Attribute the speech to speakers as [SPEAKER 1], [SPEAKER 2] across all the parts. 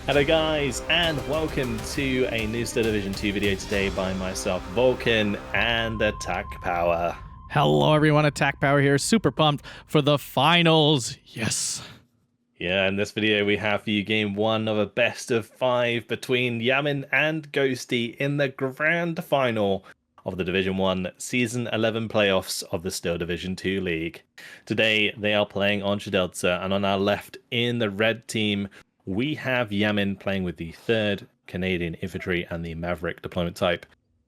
[SPEAKER 1] Hello guys, and welcome to a new Star Division 2 video today by myself, Vulcan, and Atkpwr.
[SPEAKER 2] Hello everyone, Atkpwr here, super pumped for the finals, yes!
[SPEAKER 1] Yeah, in this video we have for you game 1 of a best of 5 between Yamin and Ghosty in the grand final of the Division 1 Season 11 playoffs of the Star Division 2 League. Today they are playing on Siedelce, and on our left in the red team, we have Yamin playing with the 3rd Canadian Infantry and the Maverick deployment type.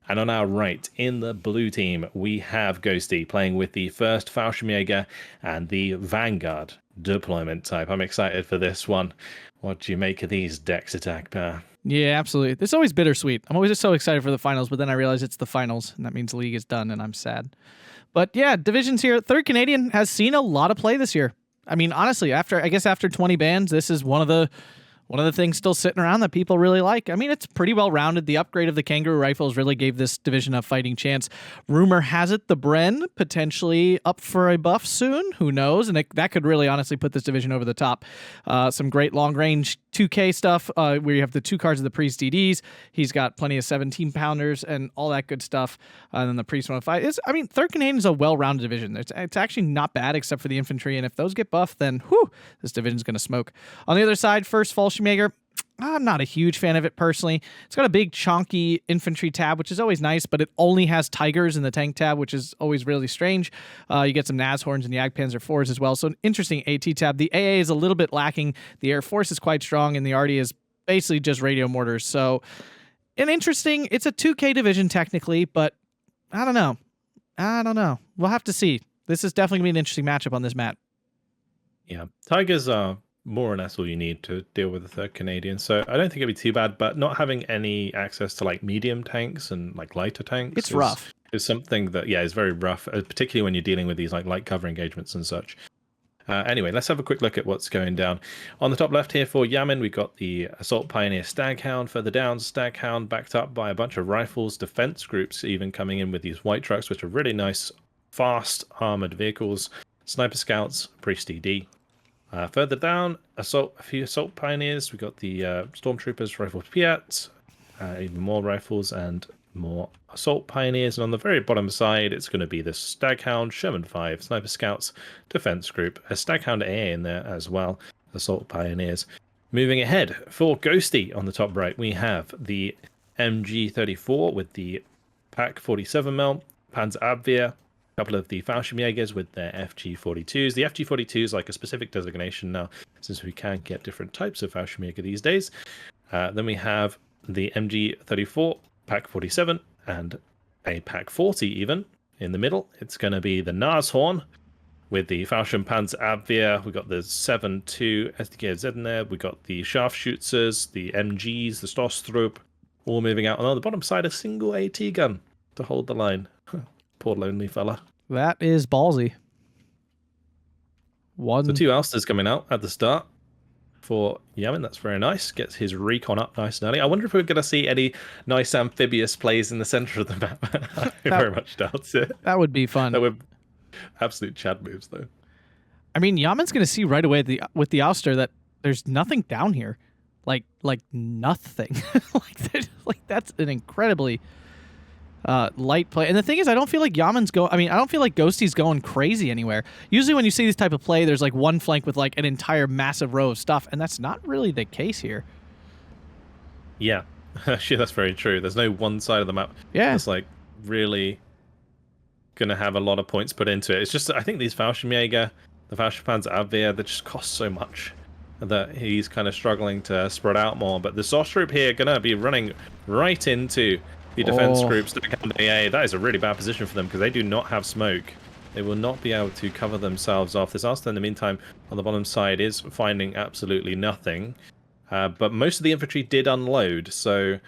[SPEAKER 1] And on our right, in the blue team, we have Ghosty playing with the 1st Fallschirmjager and the Vanguard deployment type. I'm excited for this one. What do you make of these decks, Atkpwr?
[SPEAKER 2] Yeah, absolutely. It's always bittersweet. I'm always just so excited for the finals, but then I realize it's the finals, and that means the league is done, and I'm sad. But yeah, divisions here. 3rd Canadian has seen a lot of play this year. I mean, honestly, after 20 bans, this is one of the things still sitting around that people really like. I mean, it's pretty well rounded. The upgrade of the Kangaroo rifles really gave this division a fighting chance. Rumor has it the Bren potentially up for a buff soon. Who knows? And that could really honestly put this division over the top. Some great long range 2K stuff. We have the 2 cards of the Priest DDs. He's got plenty of 17 pounders and all that good stuff. And then the Priest 105 I mean, 3rd Canadian is a well-rounded division. It's actually not bad except for the infantry. And if those get buffed, then whew, this division's going to smoke. On the other side, 1st Fallschirmjager. I'm not a huge fan of it personally. It's got a big chonky infantry tab, which is always nice, but it only has tigers in the tank tab, which is always really strange. You get some Nashorns and Jagdpanzer 4s as well, so an interesting AT tab. The AA is a little bit lacking. The Air Force is quite strong, and the RD is basically just radio mortars. So it's a 2K division technically, but I don't know. We'll have to see. This is definitely going to be an interesting matchup on this map.
[SPEAKER 1] Yeah, tigers are more or less all you need to deal with the 3rd Canadian, so I don't think it'd be too bad. But not having any access to like medium tanks and like lighter tanks,
[SPEAKER 2] rough.
[SPEAKER 1] Is something that is very rough, particularly when you're dealing with these like light cover engagements and such. Anyway, let's have a quick look at what's going down. On the top left here for Yamin, we've got the Assault Pioneer Staghound. Further down, Staghound backed up by a bunch of rifles, defense groups even coming in with these white trucks, which are really nice, fast armored vehicles. Sniper Scouts, Priest DD. Further down, a few Assault Pioneers. We've got the Stormtroopers, Rifle Piat, even more rifles and more Assault Pioneers. And on the very bottom side, it's going to be the Staghound, Sherman 5, Sniper Scouts, Defense Group, a Staghound AA in there as well, Assault Pioneers. Moving ahead, for Ghosty on the top right, we have the MG34 with the PaK 47mm, Panzerabwehr, couple of the Fallschirmjagers with their FG42s. The FG42 is like a specific designation now, since we can get different types of Fallschirmjager these days. Then we have the MG34, PaK 47, and a PaK 40 even in the middle. It's going to be the Nashorn with the Fallschirm Panzerabwehr. We've got the 7.2 SDKZ in there. We've got the Scharfschützers, the MGs, the Stostrup, all moving out. And on the bottom side, a single AT gun to hold the line. Poor lonely fella.
[SPEAKER 2] That is ballsy.
[SPEAKER 1] So 2 ousters coming out at the start for Yamin. That's very nice. Gets his recon up nice and early. I wonder if we're going to see any nice amphibious plays in the center of the map. I very much doubt it.
[SPEAKER 2] That would be fun.
[SPEAKER 1] That would absolute Chad moves, though.
[SPEAKER 2] I mean, Yamin's going to see right away with the ouster that there's nothing down here. Like nothing. That's an incredibly light play. And the thing is, I don't feel like I don't feel like Ghosty's going crazy anywhere. Usually when you see this type of play, there's like one flank with like an entire massive row of stuff, and that's not really the case here.
[SPEAKER 1] Yeah, actually, that's very true. There's no one side of the map that's like really gonna have a lot of points put into it. It's just, I think these Fallschirmjager, the Fallschirmpanzerabwehr, they just cost so much that he's kind of struggling to spread out more. But the Stostrup here gonna be running right into the defense groups that become AA. That is a really bad position for them because they do not have smoke. They will not be able to cover themselves off. This Asta, in the meantime, on the bottom side is finding absolutely nothing. But most of the infantry did unload, so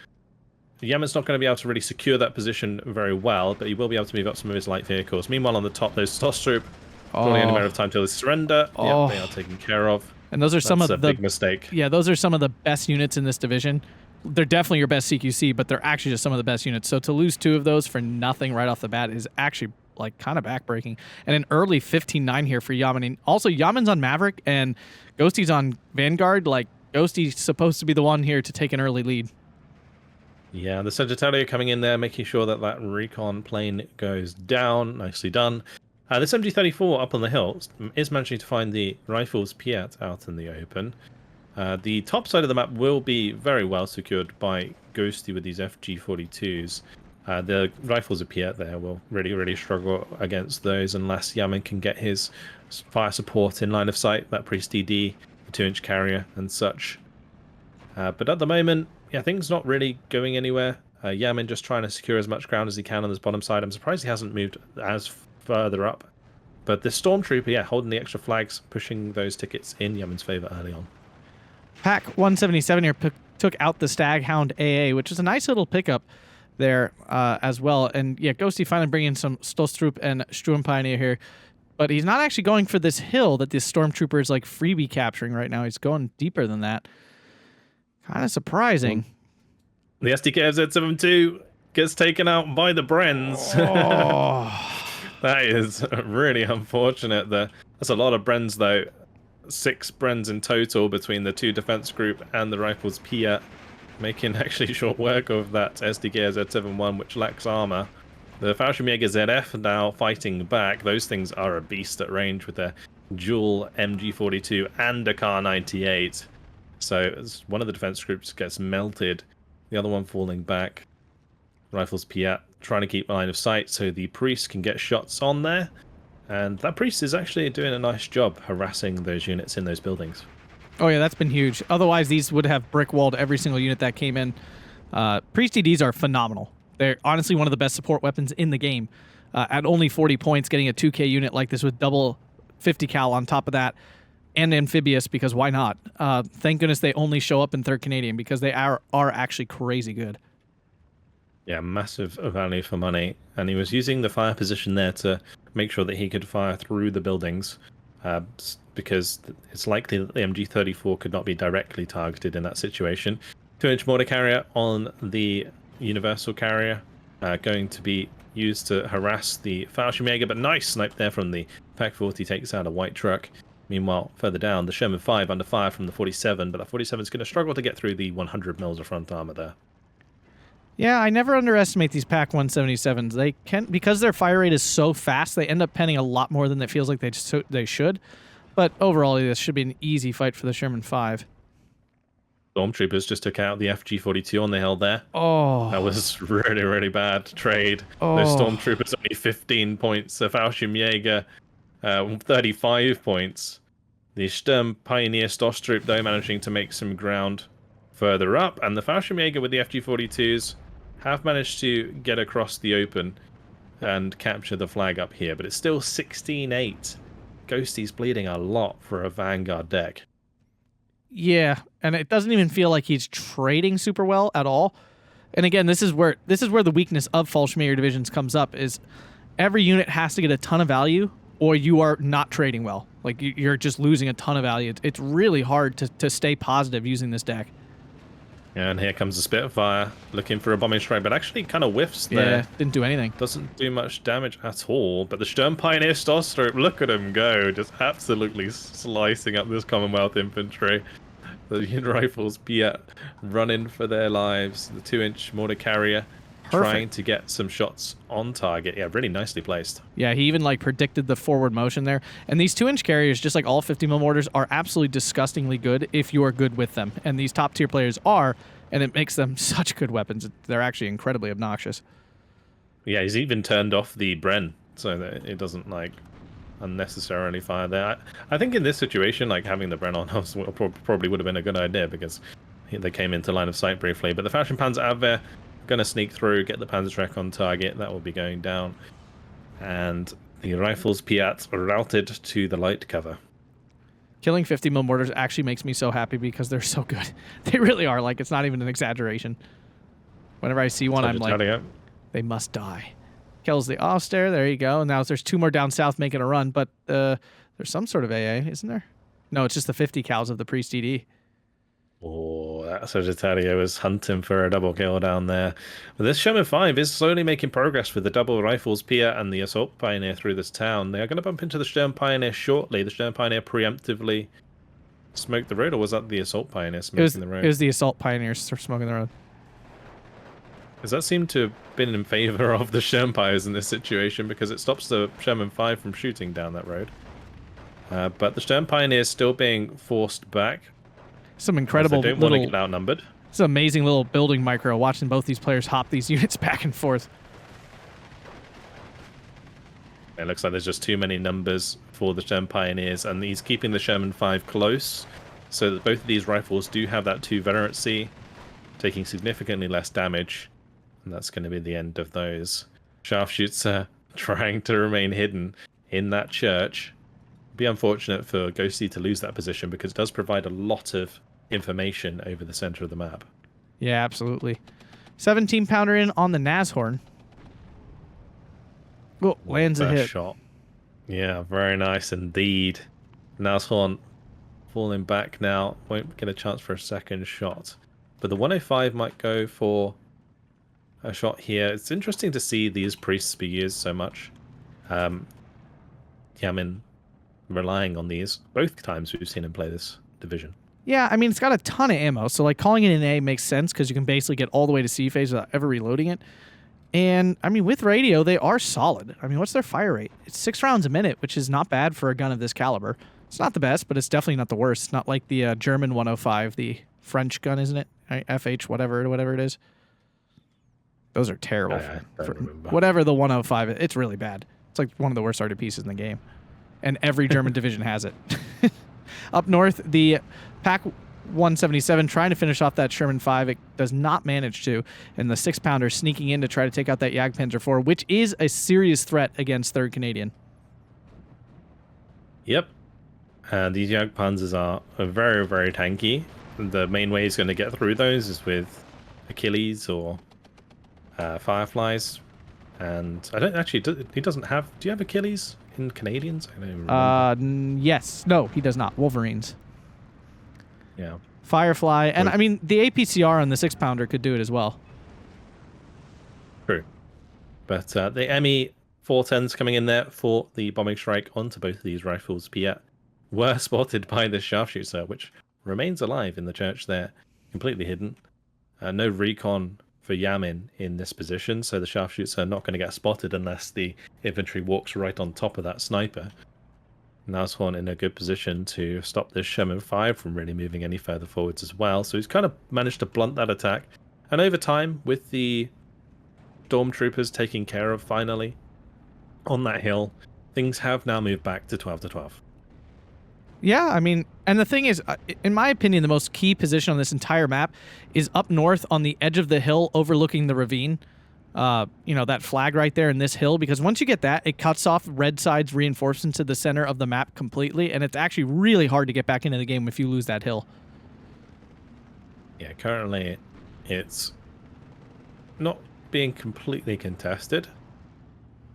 [SPEAKER 1] Yamin's not going to be able to really secure that position very well, but he will be able to move up some of his light vehicles. Meanwhile, on the top, those Stostrup, probably only a matter of time till they surrender. Yeah, they are taken care of.
[SPEAKER 2] And those are some of the
[SPEAKER 1] big mistake.
[SPEAKER 2] Yeah, those are some of the best units in this division. They're definitely your best CQC, but they're actually just some of the best units. So to lose 2 of those for nothing right off the bat is actually like kind of backbreaking. And an early 15-9 here for Yamin. And also, Yamin's on Maverick and Ghosty's on Vanguard. Like, Ghosty's supposed to be the one here to take an early lead.
[SPEAKER 1] Yeah, the Sagittario coming in there, making sure that that recon plane goes down. Nicely done. This MG34 up on the hill is managing to find the rifles Piet out in the open. The top side of the map will be very well secured by Ghosty with these FG42s. The rifles of Piet there will really struggle against those unless Yamin can get his fire support in line of sight, that Priest DD, the 2-inch carrier and such. But at the moment, yeah, things not really going anywhere. Yamin just trying to secure as much ground as he can on this bottom side. I'm surprised he hasn't moved as further up. But the Stormtrooper, yeah, holding the extra flags, pushing those tickets in Yamin's favor early on.
[SPEAKER 2] Pack 177 here took out the Staghound AA, which is a nice little pickup there as well. And yeah, Ghosty finally bringing some Stostrup and Sturmpioneer here. But he's not actually going for this hill that this Stormtrooper is like freebie capturing right now. He's going deeper than that. Kind of surprising.
[SPEAKER 1] The SDK Z72 gets taken out by the Brens.
[SPEAKER 2] Oh.
[SPEAKER 1] That is really unfortunate. That's a lot of Brens, though. 6 Brens in total between the 2 defense group and the rifles Pia, making actually short work of that SDK Z71, which lacks armor. The Fallschirmjager ZF now fighting back. Those things are a beast at range with their dual MG42 and a Kar 98. So one of the defense groups gets melted, the other one falling back. Rifles Piat trying to keep line of sight so the priest can get shots on there. And that priest is actually doing a nice job harassing those units in those buildings.
[SPEAKER 2] Oh yeah, that's been huge. Otherwise, these would have brick-walled every single unit that came in. Priest DDs are phenomenal. They're honestly one of the best support weapons in the game. At only 40 points, getting a 2K unit like this with double 50 cal on top of that, and amphibious, because why not? Thank goodness they only show up in 3rd Canadian, because they are actually crazy good.
[SPEAKER 1] Yeah, massive value for money. And he was using the fire position there to make sure that he could fire through the buildings, because it's likely that the MG34 could not be directly targeted in that situation. 2-inch mortar carrier on the universal carrier, going to be used to harass the Fallschirmjager, but nice snipe there from the Pack 40, takes out a white truck. Meanwhile, further down, the Sherman 5 under fire from the 47, but that 47 is going to struggle to get through the 100 mils of front armor there.
[SPEAKER 2] Yeah, I never underestimate these Pack 177s. They can, because their fire rate is so fast, they end up penning a lot more than it feels like they should. But overall, this should be an easy fight for the Sherman 5.
[SPEAKER 1] Stormtroopers just took out the FG42 on the hill there.
[SPEAKER 2] Oh.
[SPEAKER 1] That was really bad trade.
[SPEAKER 2] Oh.
[SPEAKER 1] Those Stormtroopers only 15 points. The Fallschirmjager 35 points. The Sturm Pioneer Stostrup, though, managing to make some ground further up. And the Fallschirmjager with the FG42s have managed to get across the open and capture the flag up here. But it's still 16-8. Ghosty's bleeding a lot for a Vanguard deck.
[SPEAKER 2] Yeah, and it doesn't even feel like he's trading super well at all. And again, this is where the weakness of Fallschirmjager divisions comes up, is every unit has to get a ton of value or you are not trading well. Like, you're just losing a ton of value. It's really hard to stay positive using this deck.
[SPEAKER 1] And here comes the Spitfire, looking for a bombing strike, but actually kind of whiffs there.
[SPEAKER 2] Yeah, didn't do anything.
[SPEAKER 1] Doesn't do much damage at all. But the Sturm Pioneer Stostrup, look at him go, just absolutely slicing up this Commonwealth infantry. The rifles Piat running for their lives. The 2-inch mortar carrier trying to get some shots on target. Yeah, really nicely placed.
[SPEAKER 2] Yeah, he even like predicted the forward motion there. And these 2-inch carriers, just like all 50mm mortars, are absolutely disgustingly good if you are good with them. And these top tier players are, and it makes them such good weapons. They're actually incredibly obnoxious.
[SPEAKER 1] Yeah, he's even turned off the Bren so that it doesn't like unnecessarily fire there. I think in this situation, like having the Bren on probably would have been a good idea, because they came into line of sight briefly. But the Fashion Panzer Abwehr going to sneak through, get the Panzerschreck on target. That will be going down. And the rifles Piat routed to the light cover.
[SPEAKER 2] Killing 50mm mortars actually makes me so happy because they're so good. They really are. Like, it's not even an exaggeration. Whenever I see one, I'm like, they must die. Kills the Auster. There you go. Now there's 2 more down south making a run, but there's some sort of AA, isn't there? No, it's just the 50 cals of the Priest DD.
[SPEAKER 1] Oh, that Sagittario is hunting for a double kill down there. But this Sherman 5 is slowly making progress with the double rifles Pia and the Assault Pioneer through this town. They are going to bump into the Sturm Pioneer shortly. The Sturm Pioneer preemptively smoke the road, or was that the Assault Pioneer
[SPEAKER 2] It was,
[SPEAKER 1] smoking the road?
[SPEAKER 2] it was the Assault Pioneers smoking the road.
[SPEAKER 1] Does that seem to have been in favor of the Shermpires in this situation, because it stops the Sherman 5 from shooting down that road. But the Sherm Pioneers still being forced back.
[SPEAKER 2] Some incredible
[SPEAKER 1] They don't
[SPEAKER 2] little...
[SPEAKER 1] want to get outnumbered.
[SPEAKER 2] It's an amazing little building micro, watching both these players hop these units back and forth.
[SPEAKER 1] It looks like there's just too many numbers for the Sherm Pioneers, and he's keeping the Sherman 5 close, so that both of these rifles do have that 2 veterancy, taking significantly less damage. And that's going to be the end of those. Sharpshoots are trying to remain hidden in that church. It'd be unfortunate for Ghosty to lose that position, because it does provide a lot of information over the center of the map.
[SPEAKER 2] Yeah, absolutely. 17-pounder in on the Nashorn. Oh, lands a
[SPEAKER 1] First
[SPEAKER 2] hit.
[SPEAKER 1] shot. Yeah, very nice indeed. Nashorn falling back now. Won't get a chance for a second shot. But the 105 might go for a shot here. It's interesting to see these priests be used so much. Yamin relying on these both times we've seen him play this division.
[SPEAKER 2] Yeah, I mean, it's got a ton of ammo, so like calling it an A makes sense because you can basically get all the way to C phase without ever reloading it. And I mean, with radio, they are solid. I mean, what's their fire rate? It's 6 rounds a minute, which is not bad for a gun of this caliber. It's not the best, but it's definitely not the worst. It's not like the German 105, the French gun, isn't it? FH, whatever it is. Those are terrible. For whatever the 105 is, it's really bad. It's like one of the worst started pieces in the game. And every German division has it. Up north, the Pack 177 trying to finish off that Sherman 5. It does not manage to. And the 6-pounder sneaking in to try to take out that Jagdpanzer 4, which is a serious threat against 3rd Canadian.
[SPEAKER 1] Yep. These Jagdpanzers are very, very tanky. The main way he's going to get through those is with Achilles or Fireflies. And I don't actually, he doesn't have, do you have Achilles in Canadians? I don't even remember.
[SPEAKER 2] Yes. No, he does not. Wolverines.
[SPEAKER 1] Yeah.
[SPEAKER 2] Firefly. And I mean, the APCR on the 6-pounder could do it as well.
[SPEAKER 1] True. But the ME 410s coming in there for the bombing strike onto both of these rifles, Piet, were spotted by the sharpshooter, which remains alive in the church there, completely hidden. No recon for Yamin in this position, so the sharpshooters are not going to get spotted unless the infantry walks right on top of that sniper. Nashorn in a good position to stop this Sherman 5 from really moving any further forwards as well, so he's kind of managed to blunt that attack. And over time, with the stormtroopers taking care of finally on that hill, things have now moved back to 12 to 12.
[SPEAKER 2] Yeah, I mean, and the thing is, in my opinion, the most key position on this entire map is up north on the edge of the hill overlooking the ravine. You know, that flag right there in this hill, because once you get that, it cuts off red side's reinforcements to the center of the map completely, and it's actually really hard to get back into the game if you lose that hill.
[SPEAKER 1] Yeah, currently it's not being completely contested,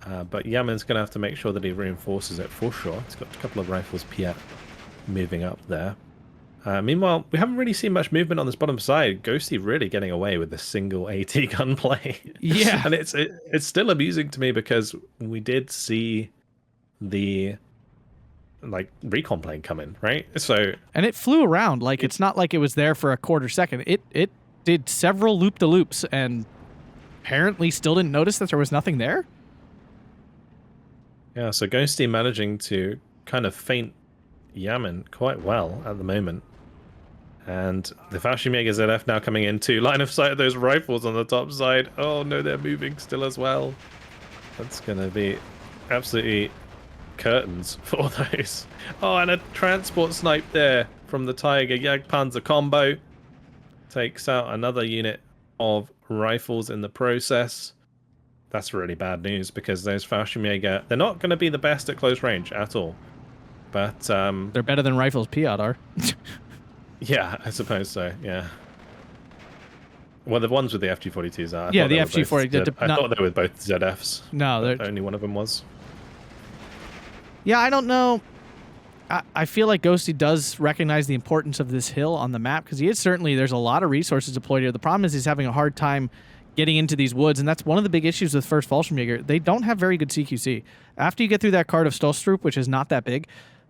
[SPEAKER 1] but Yamin's going to have to make sure that he reinforces it for sure. He's got a couple of rifles, Piet, moving up there. Meanwhile, we haven't really seen much movement on this bottom side. Ghosty really getting away with the single AT gunplay.
[SPEAKER 2] Yeah.
[SPEAKER 1] And it's still amusing to me because we did see the recon plane come in, right? So
[SPEAKER 2] and it flew around. Like, it's not like it was there for a quarter second. It did several loop-de-loops and apparently still didn't notice that there was nothing there.
[SPEAKER 1] Yeah, so Ghosty managing to kind of feint Yamin quite well at the moment. And the Fallschirmjager ZF now coming into line of sight of those rifles on the top side. Oh no, they're moving still as well. That's going to be absolutely curtains for those. Oh, and a transport snipe there from the Tiger Jagdpanzer combo. Takes out another unit of rifles in the process. That's really bad news because those Fallschirmjager, they're not going to be the best at close range at all. But
[SPEAKER 2] they're better than rifles Piat are.
[SPEAKER 1] Yeah, I suppose so, yeah. Well, the ones with the FG-42s are.
[SPEAKER 2] Yeah, the FG-40.
[SPEAKER 1] I thought they were both ZFs.
[SPEAKER 2] No,
[SPEAKER 1] only one of them was.
[SPEAKER 2] Yeah, I don't know. I feel like Ghosty does recognize the importance of this hill on the map because there's a lot of resources deployed here. The problem is he's having a hard time getting into these woods, and that's one of the big issues with first Fallschirmjager. They don't have very good CQC. After you get through that card of Stostrup, which is not that big,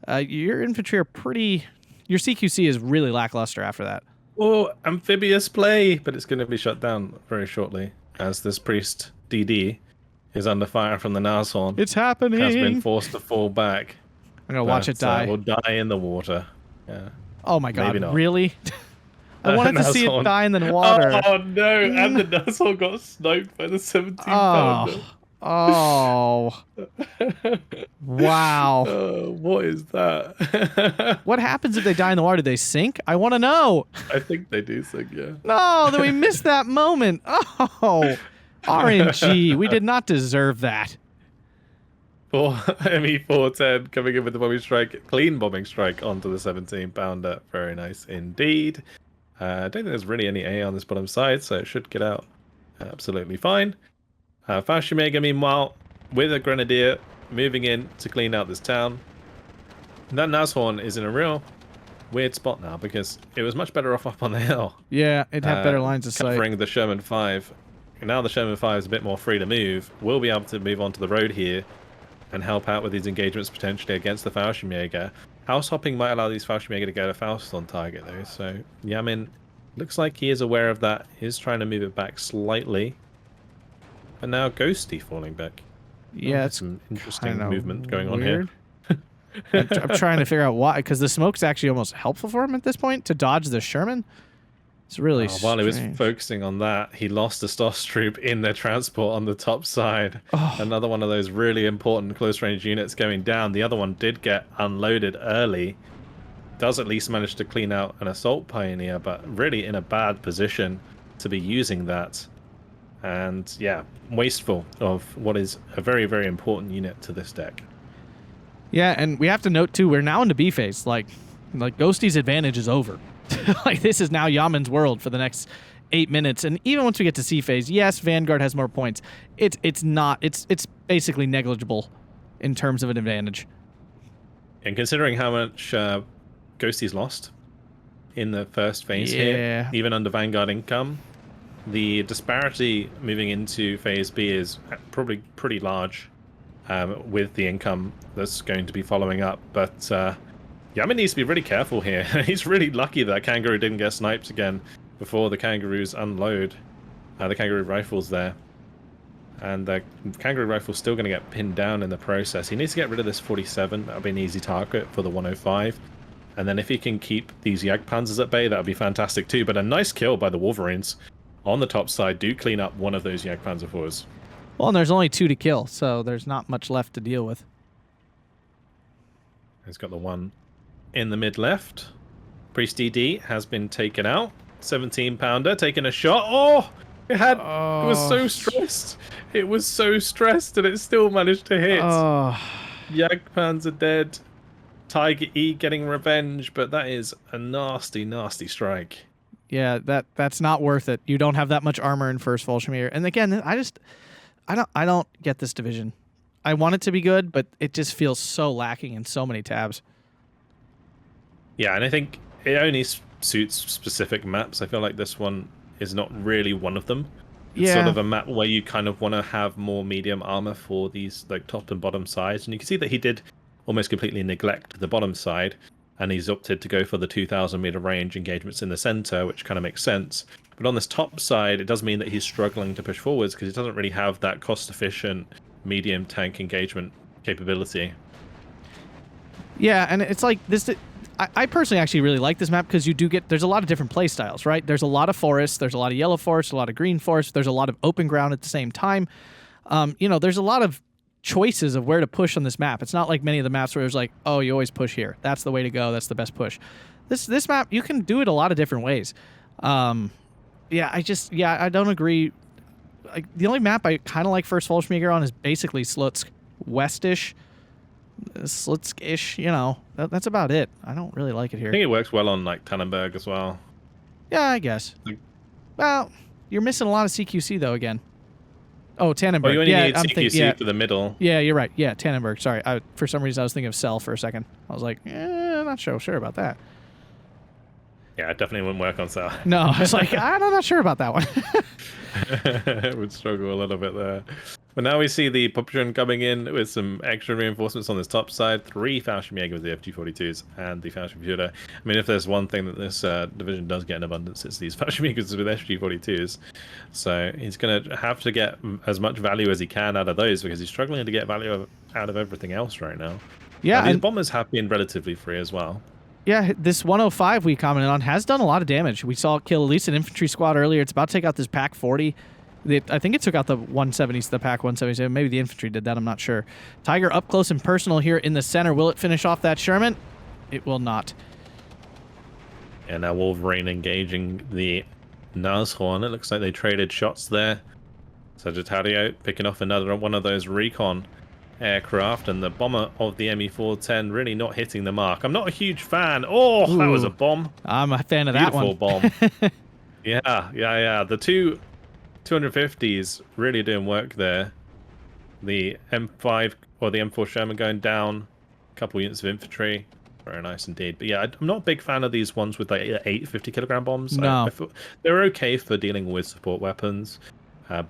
[SPEAKER 2] your infantry are pretty your CQC is really lackluster after that.
[SPEAKER 1] Oh, amphibious play, but it's going to be shut down very shortly as this priest DD is under fire from the Nashorn.
[SPEAKER 2] It's happening.
[SPEAKER 1] Has been forced to fall back.
[SPEAKER 2] I'm gonna watch it die.
[SPEAKER 1] Will die in the water. Yeah.
[SPEAKER 2] Oh my god!
[SPEAKER 1] Maybe not.
[SPEAKER 2] Really? I wanted to see it die in the water.
[SPEAKER 1] Oh no! And the Nashorn got sniped by the 17 pounder.
[SPEAKER 2] Oh. Wow.
[SPEAKER 1] What is that?
[SPEAKER 2] What happens if they die in the water? Do they sink? I want to know.
[SPEAKER 1] I think they do sink, yeah.
[SPEAKER 2] No, then we missed that moment. Oh, RNG. We did not deserve that.
[SPEAKER 1] ME410 coming in with the bombing strike, clean bombing strike onto the 17 pounder. Very nice indeed. I don't think there's really any A on this bottom side, so it should get out absolutely fine. Fallschirmjager, meanwhile, with a grenadier, moving in to clean out this town. And that Nashorn is in a real weird spot now because it was much better off up on the hill.
[SPEAKER 2] Yeah, it had better lines of sight.
[SPEAKER 1] Covering the Sherman 5. And now the Sherman 5 is a bit more free to move. We'll be able to move onto the road here and help out with these engagements potentially against the Fallschirmjager. House hopping might allow these Fallschirmjager to go to Faust on target though, so Yamin looks like he is aware of that. He's trying to move it back slightly. But now Ghosty falling back.
[SPEAKER 2] Yeah, it's
[SPEAKER 1] some interesting movement going on here.
[SPEAKER 2] I'm trying to figure out why, because the smoke's actually almost helpful for him at this point to dodge the Sherman. It's really
[SPEAKER 1] while he was focusing on that, he lost a Stoss troop in their transport on the top side. Oh. Another one of those really important close-range units going down. The other one did get unloaded early. Does at least manage to clean out an assault pioneer, but really in a bad position to be using that. And yeah, wasteful of what is a very, very important unit to this deck.
[SPEAKER 2] Yeah, and we have to note too, we're now into B phase. Like Ghosty's advantage is over. Like this is now Yamin's world for the next 8 minutes. And even once we get to C phase, yes, Vanguard has more points. It's basically negligible in terms of an advantage. And
[SPEAKER 1] considering how much Ghosty's lost in the first phase here, even under Vanguard income, the disparity moving into phase B is probably pretty large with the income that's going to be following up. But Yamin needs to be really careful here. He's really lucky that Kangaroo didn't get sniped again before the Kangaroos unload the Kangaroo rifles there. And the Kangaroo rifle's still going to get pinned down in the process. He needs to get rid of this 47. That'll be an easy target for the 105. And then if he can keep these Jagdpanzers at bay, that would be fantastic too. But a nice kill by the Wolverines on the top side. Do clean up one of those Jagdpanzer fours.
[SPEAKER 2] Well, and there's only 2 to kill, so there's not much left to deal with.
[SPEAKER 1] He's got the one in the mid left. Priest DD has been taken out. 17 pounder taking a shot. Oh! It was so stressed. It was so stressed and it still managed to hit. Jagdpanzer dead. Tiger E getting revenge, but that is a nasty, nasty strike.
[SPEAKER 2] Yeah, that's not worth it. You don't have that much armor in first Fallschirmjager. And again, I don't get this division. I want it to be good, but it just feels so lacking in so many tabs.
[SPEAKER 1] Yeah, and I think it only suits specific maps. I feel like this one is not really one of them. It's sort of a map where you kind of want to have more medium armor for these like top and bottom sides. And you can see that he did almost completely neglect the bottom side. And he's opted to go for the 2,000 meter range engagements in the center, which kind of makes sense. But on this top side, it does mean that he's struggling to push forwards because he doesn't really have that cost-efficient medium tank engagement capability.
[SPEAKER 2] Yeah, and it's like this. I personally actually really like this map because you do get, there's a lot of different play styles, right? There's a lot of forests, there's a lot of yellow forest, a lot of green forest, there's a lot of open ground at the same time. There's a lot of choices of where to push on this map. It's not like many of the maps where there's like, oh, you always push here. That's the way to go. That's the best push. This map, you can do it a lot of different ways. I don't agree. Like the only map I kind of like first Fallschirmjager on is basically Slutsk Westish. Slutsk-ish, that's about it. I don't really like it here.
[SPEAKER 1] I think it works well on like Tannenberg as well.
[SPEAKER 2] Yeah, I guess. Well, you're missing a lot of CQC though again. Oh, Tannenberg.
[SPEAKER 1] Well, you only need CQC for the middle.
[SPEAKER 2] Yeah, you're right. Yeah, Tannenberg. Sorry. For some reason, I was thinking of Cell for a second. I was like, I'm not sure about that.
[SPEAKER 1] Yeah, it definitely wouldn't work on Cell.
[SPEAKER 2] No, I was like, I'm not sure about that one.
[SPEAKER 1] It would struggle a little bit there. But now we see the Population coming in with some extra reinforcements on this top side. 3 Fallschirmjager with the FG42s and the Fallschirmjager. I mean, if there's one thing that this division does get in abundance, it's these Fallschirmjagers with FG42s. So he's going to have to get as much value as he can out of those because he's struggling to get value out of everything else right now.
[SPEAKER 2] Yeah,
[SPEAKER 1] these bombers have been relatively free as well.
[SPEAKER 2] Yeah, this 105 we commented on has done a lot of damage. We saw it kill at least an infantry squad earlier. It's about to take out this Pack 40. I think it took out the 170s, the Pack 177. Maybe the infantry did that. I'm not sure. Tiger up close and personal here in the center. Will it finish off that Sherman? It will not.
[SPEAKER 1] And now Wolverine engaging the Nashorn. It looks like they traded shots there. Sagittario picking off another one of those recon aircraft, and the bomber of the ME410 really not hitting the mark. I'm not a huge fan. Oh, that was a bomb.
[SPEAKER 2] I'm a fan of that one.
[SPEAKER 1] Beautiful bomb. Yeah. The two 250s really doing work there. The M5 or the M4 Sherman going down. A couple units of infantry. Very nice indeed. But yeah, I'm not a big fan of these ones with like 850 kilogram bombs.
[SPEAKER 2] No.
[SPEAKER 1] I feel they're okay for dealing with support weapons,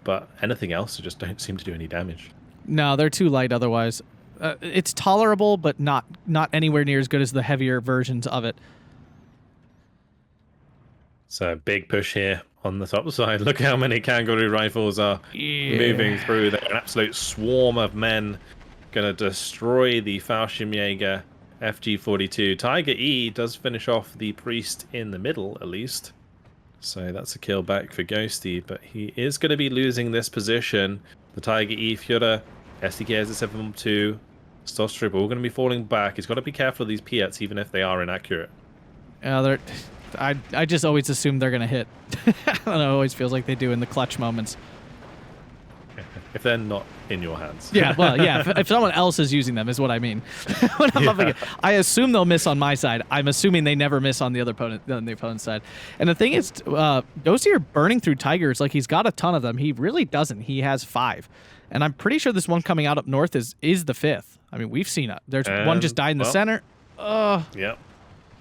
[SPEAKER 1] but anything else, they just don't seem to do any damage.
[SPEAKER 2] No, they're too light otherwise. It's tolerable, but not anywhere near as good as the heavier versions of it.
[SPEAKER 1] So big push here on the top side. Look how many kangaroo rifles are moving through. They're an absolute swarm of men. Gonna destroy the Fallschirmjager FG42. Tiger E does finish off the priest in the middle, at least. So that's a kill back for Ghosty, but he is going to be losing this position. The Tiger E, Führer, SDK S11 Stoss Trooper, all going to be falling back. He's got to be careful of these Piets, even if they are inaccurate.
[SPEAKER 2] Yeah, I just always assume they're going to hit. I don't know, it always feels like they do in the clutch moments.
[SPEAKER 1] If they're not in your hands.
[SPEAKER 2] Yeah, well, yeah, if someone else is using them is what I mean. When I'm up against, I assume they'll miss on my side. I'm assuming they never miss on the opponent's side. And the thing is, Ghosty are burning through Tigers like he's got a ton of them. He really doesn't. He has 5. And I'm pretty sure this one coming out up north is the 5th. I mean, we've seen it. There's one just died in the center.
[SPEAKER 1] Yep.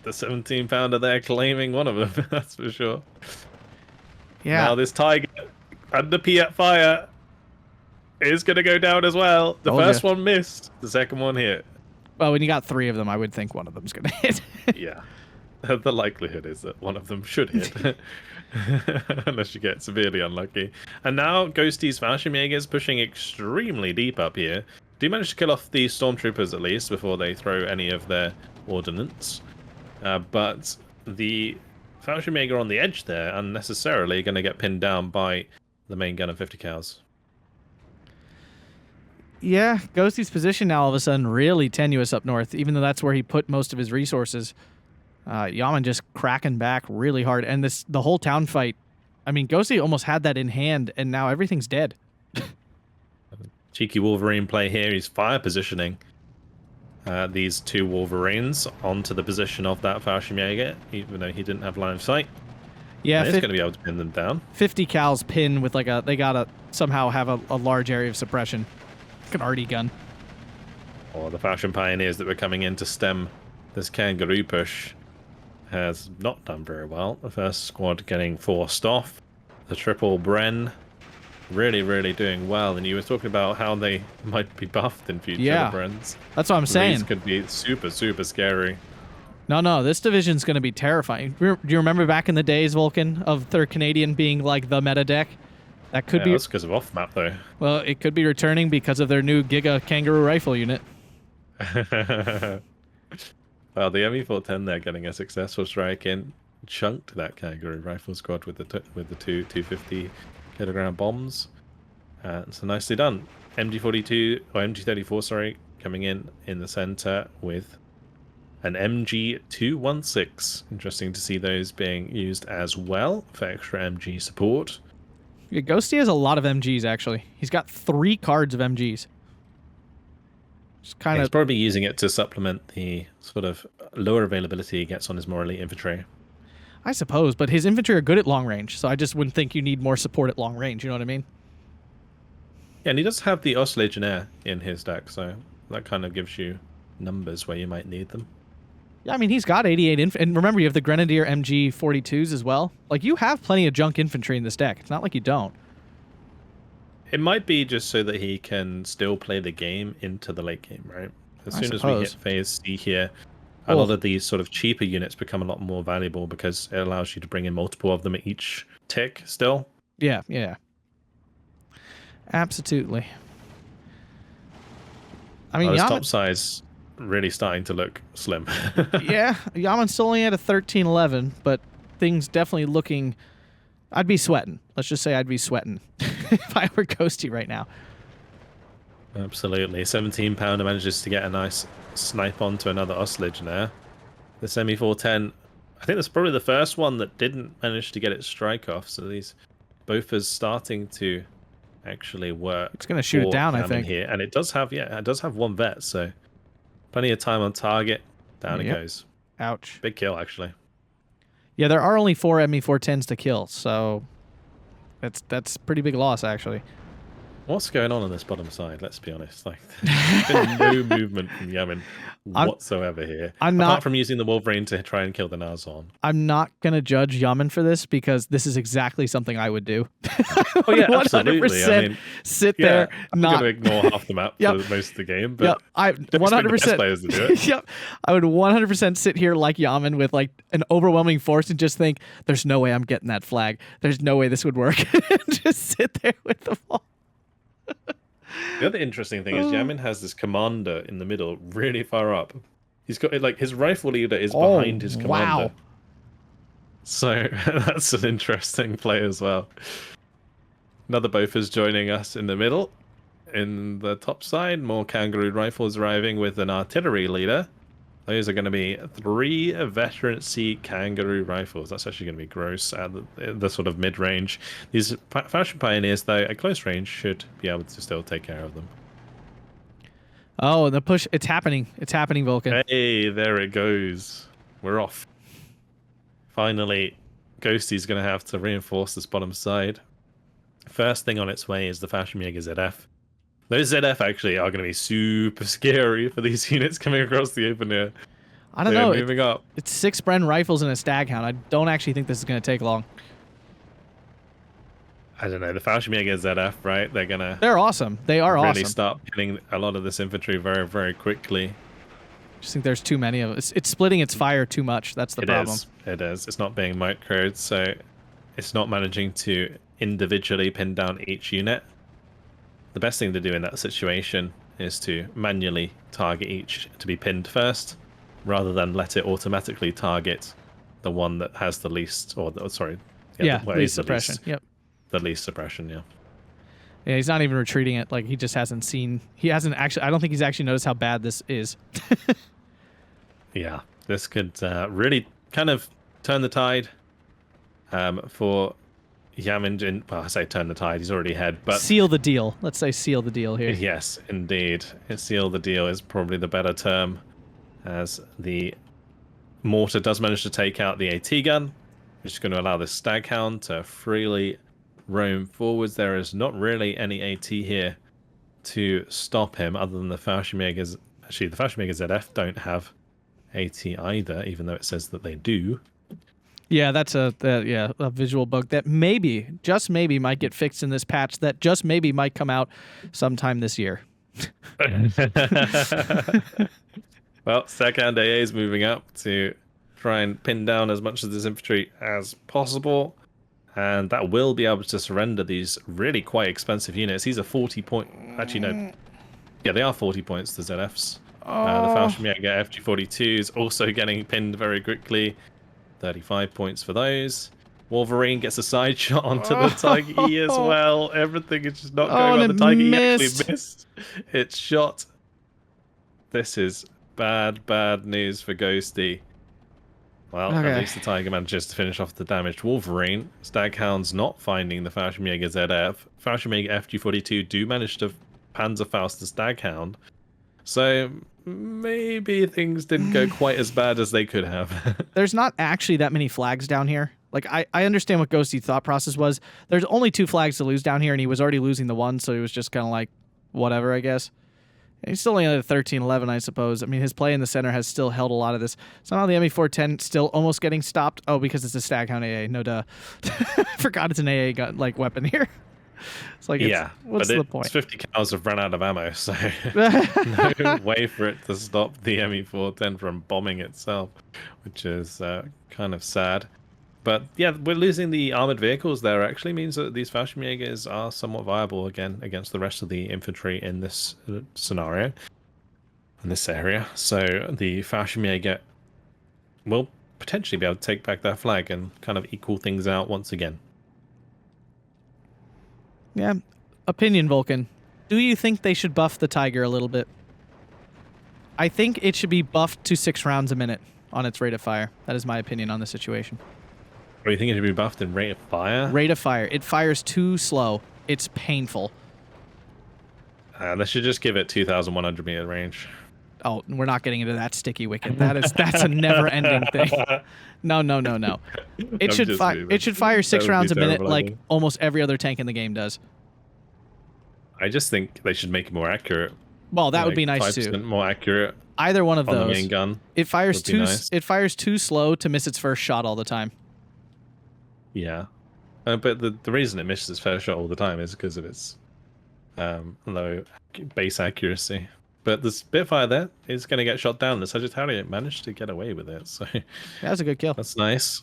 [SPEAKER 1] The 17-pounder there claiming one of them, that's for sure.
[SPEAKER 2] Yeah.
[SPEAKER 1] Now this Tiger under Piet fire is going to go down as well. The first one missed. The second one hit.
[SPEAKER 2] Well, when you got 3 of them, I would think one of them's going to hit.
[SPEAKER 1] Yeah. The likelihood is that one of them should hit. Unless you get severely unlucky. And now Ghosty's Fallschirmjager is pushing extremely deep up here. Do manage to kill off the stormtroopers at least before they throw any of their ordnance. But the Fallschirmjager on the edge there unnecessarily going to get pinned down by the main gun of 50 cows.
[SPEAKER 2] Yeah, Ghosty's position now all of a sudden really tenuous up north, even though that's where he put most of his resources. Yamin just cracking back really hard. And the whole town fight, I mean, Ghosty almost had that in hand, and now everything's dead.
[SPEAKER 1] Cheeky Wolverine play here. He's fire positioning these 2 Wolverines onto the position of that Fallschirmjager, even though he didn't have line of sight.
[SPEAKER 2] Yeah,
[SPEAKER 1] he's going to be able to pin them down.
[SPEAKER 2] 50 cals pin with like they gotta somehow have a large area of suppression. Like an RD gun.
[SPEAKER 1] Or the Fashion Pioneers that were coming in to stem this kangaroo push has not done very well. The first squad getting forced off. The triple Bren really, really doing well. And you were talking about how they might be buffed in future,
[SPEAKER 2] yeah,
[SPEAKER 1] the Brens.
[SPEAKER 2] That's what I'm saying.
[SPEAKER 1] These could be super, super scary.
[SPEAKER 2] No, this division's going to be terrifying. Do you remember back in the days, Vulcan, of 3rd Canadian being like the meta deck? That could be.
[SPEAKER 1] That's because of off-map, though.
[SPEAKER 2] Well, it could be returning because of their new Giga Kangaroo rifle unit.
[SPEAKER 1] Well, the ME410 there getting a successful strike in, chunked that Kangaroo rifle squad with the two 250 kilogram bombs. So nicely done. MG42 or MG34, sorry, coming in the center with an MG216. Interesting to see those being used as well for extra MG support.
[SPEAKER 2] Yeah, Ghosty has a lot of MGs, actually. He's got 3 cards of MGs.
[SPEAKER 1] He's probably using it to supplement the sort of lower availability he gets on his more elite infantry.
[SPEAKER 2] I suppose, but his infantry are good at long range, so I just wouldn't think you need more support at long range, you know what I mean?
[SPEAKER 1] Yeah, and he does have the Os Legionnaire in his deck, so that kind of gives you numbers where you might need them.
[SPEAKER 2] Yeah, I mean, he's got 88 and remember, you have the Grenadier MG42s as well. Like, you have plenty of junk infantry in this deck. It's not like you don't.
[SPEAKER 1] It might be just so that he can still play the game into the late game, right? As soon as we hit phase C here, a lot of these sort of cheaper units become a lot more valuable because it allows you to bring in multiple of them at each tick still.
[SPEAKER 2] Yeah, yeah. Absolutely. I mean,
[SPEAKER 1] This top side's really starting to look slim.
[SPEAKER 2] Yeah, Yaman's still only at a 13-11, but things definitely looking... I'd be sweating. Let's just say I'd be sweating if I were Ghosty right now.
[SPEAKER 1] Absolutely. 17-pounder manages to get a nice snipe onto another Ostrich there. The Semi-410, I think that's probably the first one that didn't manage to get its strike off, so these Bofors starting to actually work.
[SPEAKER 2] It's going to shoot it down, I think.
[SPEAKER 1] Here. And it does have, it does have one vet, so plenty of time on target. Down it goes.
[SPEAKER 2] Ouch.
[SPEAKER 1] Big kill, actually.
[SPEAKER 2] Yeah, there are only 4 ME410s to kill, so that's pretty big loss, actually.
[SPEAKER 1] What's going on this bottom side? Let's be honest. Like, there's been no movement from Yamin whatsoever here. Apart from using the Wolverine to try and kill the Nazon.
[SPEAKER 2] I'm not gonna judge Yamin for this because this is exactly something I would do.
[SPEAKER 1] Oh yeah, absolutely. I mean,
[SPEAKER 2] sit there,
[SPEAKER 1] I'm
[SPEAKER 2] not
[SPEAKER 1] gonna ignore half the map for most of the game. But
[SPEAKER 2] I 100%
[SPEAKER 1] players to do it.
[SPEAKER 2] Yep, I would 100% sit here like Yamin with like an overwhelming force and just think, "There's no way I'm getting that flag. There's no way this would work." And just sit there with the ball.
[SPEAKER 1] The other interesting thing is Yamin has this commander in the middle, really far up. He's got like his rifle leader is behind his commander. Wow. So that's an interesting play as well. Another Bofors joining us in the middle. In the top side, more Kangaroo rifles arriving with an artillery leader. Those are going to be 3 veteran C Kangaroo rifles. That's actually going to be gross at the sort of mid-range. These Fashion Pioneers, though, at close range, should be able to still take care of them.
[SPEAKER 2] Oh, the push. It's happening. It's happening, Vulcan.
[SPEAKER 1] Hey, there it goes. We're off. Finally, Ghosty's going to have to reinforce this bottom side. First thing on its way is the Fallschirmjager ZF. Those ZF actually are going to be super scary for these units coming across the open here.
[SPEAKER 2] I don't know.
[SPEAKER 1] Moving up.
[SPEAKER 2] It's 6 Bren rifles and a Staghound. I don't actually think this is going to take long.
[SPEAKER 1] I don't know. The Fallschirmjager ZF, right?
[SPEAKER 2] They're awesome. They are
[SPEAKER 1] really
[SPEAKER 2] awesome.
[SPEAKER 1] Start pinning a lot of this infantry very, very quickly.
[SPEAKER 2] I just think there's too many of it. It's splitting its fire too much. That's the problem.
[SPEAKER 1] It is. It's not being microed, so it's not managing to individually pin down each unit. The best thing to do in that situation is to manually target each to be pinned first, rather than let it automatically target the one that has the least, least suppression. The least suppression, yeah.
[SPEAKER 2] Yeah, he's not even retreating it. Like, he just hasn't seen. He hasn't actually. I don't think he's actually noticed how bad this is.
[SPEAKER 1] Yeah, this could really kind of turn the tide for Yamin. Well, I say turn the tide. He's already ahead, but
[SPEAKER 2] seal the deal. Let's say seal the deal here.
[SPEAKER 1] Yes, indeed. Seal the deal is probably the better term, as the mortar does manage to take out the AT gun, which is going to allow the Staghound to freely roam forwards. There is not really any AT here to stop him, other than the Fallschirmjagers. Actually, the Fallschirmjager ZF don't have AT either, even though it says that they do.
[SPEAKER 2] Yeah, that's a visual bug that maybe, just maybe, might get fixed in this patch. That just maybe might come out sometime this year.
[SPEAKER 1] Well, Staghound AA is moving up to try and pin down as much of this infantry as possible, and that will be able to surrender these really quite expensive units. These are 40 point. Actually, no. Yeah, they are 40 points, the ZFs. The Fallschirmjager FG42 is also getting pinned very quickly. 35 points for those. Wolverine gets a side shot onto the Tiger E as well. Everything is just not going on. The Tiger E actually missed. It's shot. This is bad news for Ghosty. Well, at least the Tiger manages to finish off the damaged Wolverine. Staghound's not finding the Fallschirmjager ZF. Fallschirmjager FG42 do manage to Panzerfaust the Staghound. So maybe things didn't go quite as bad as they could have.
[SPEAKER 2] There's not actually that many flags down here. Like, I understand what Ghosty's thought process was. There's only 2 flags to lose down here, and he was already losing the one, so he was just kind of like, whatever, I guess. And he's still only at a 13-11, I suppose. I mean, his play in the center has still held a lot of this. Somehow the ME410 still almost getting stopped. Oh, because it's a Staghound AA. No duh. Forgot it's an AA gun, like, weapon here. It's like, what's the point?
[SPEAKER 1] It's 50 cows have run out of ammo, so no way for it to stop the ME410 from bombing itself, which is kind of sad. But yeah, we're losing the armored vehicles there. Actually means that these Fallschirmjagers are somewhat viable again against the rest of the infantry in this scenario, in this area. So the Fallschirmjager will potentially be able to take back that flag and kind of equal things out once again.
[SPEAKER 2] Yeah. Opinion, Vulcan. Do you think they should buff the Tiger a little bit? I think it should be buffed to 6 rounds a minute on its rate of fire. That is my opinion on the situation.
[SPEAKER 1] Or you think it should be buffed in rate of fire?
[SPEAKER 2] Rate of fire. It fires too slow. It's painful.
[SPEAKER 1] They should just give it 2,100 meter range.
[SPEAKER 2] Oh, we're not getting into that sticky wicket. That's a never-ending thing. No. It should fire 6 rounds a minute like almost every other tank in the game does.
[SPEAKER 1] I just think they should make it more accurate.
[SPEAKER 2] Well, that would be nice
[SPEAKER 1] 5%
[SPEAKER 2] too.
[SPEAKER 1] More accurate.
[SPEAKER 2] Either one of those.
[SPEAKER 1] On the main gun.
[SPEAKER 2] It fires too slow to miss its first shot all the time.
[SPEAKER 1] Yeah, but the reason it misses its first shot all the time is because of its low base accuracy. But this Spitfire there is going to get shot down. The Sagittarius managed to get away with it, so
[SPEAKER 2] that was a good kill.
[SPEAKER 1] That's nice.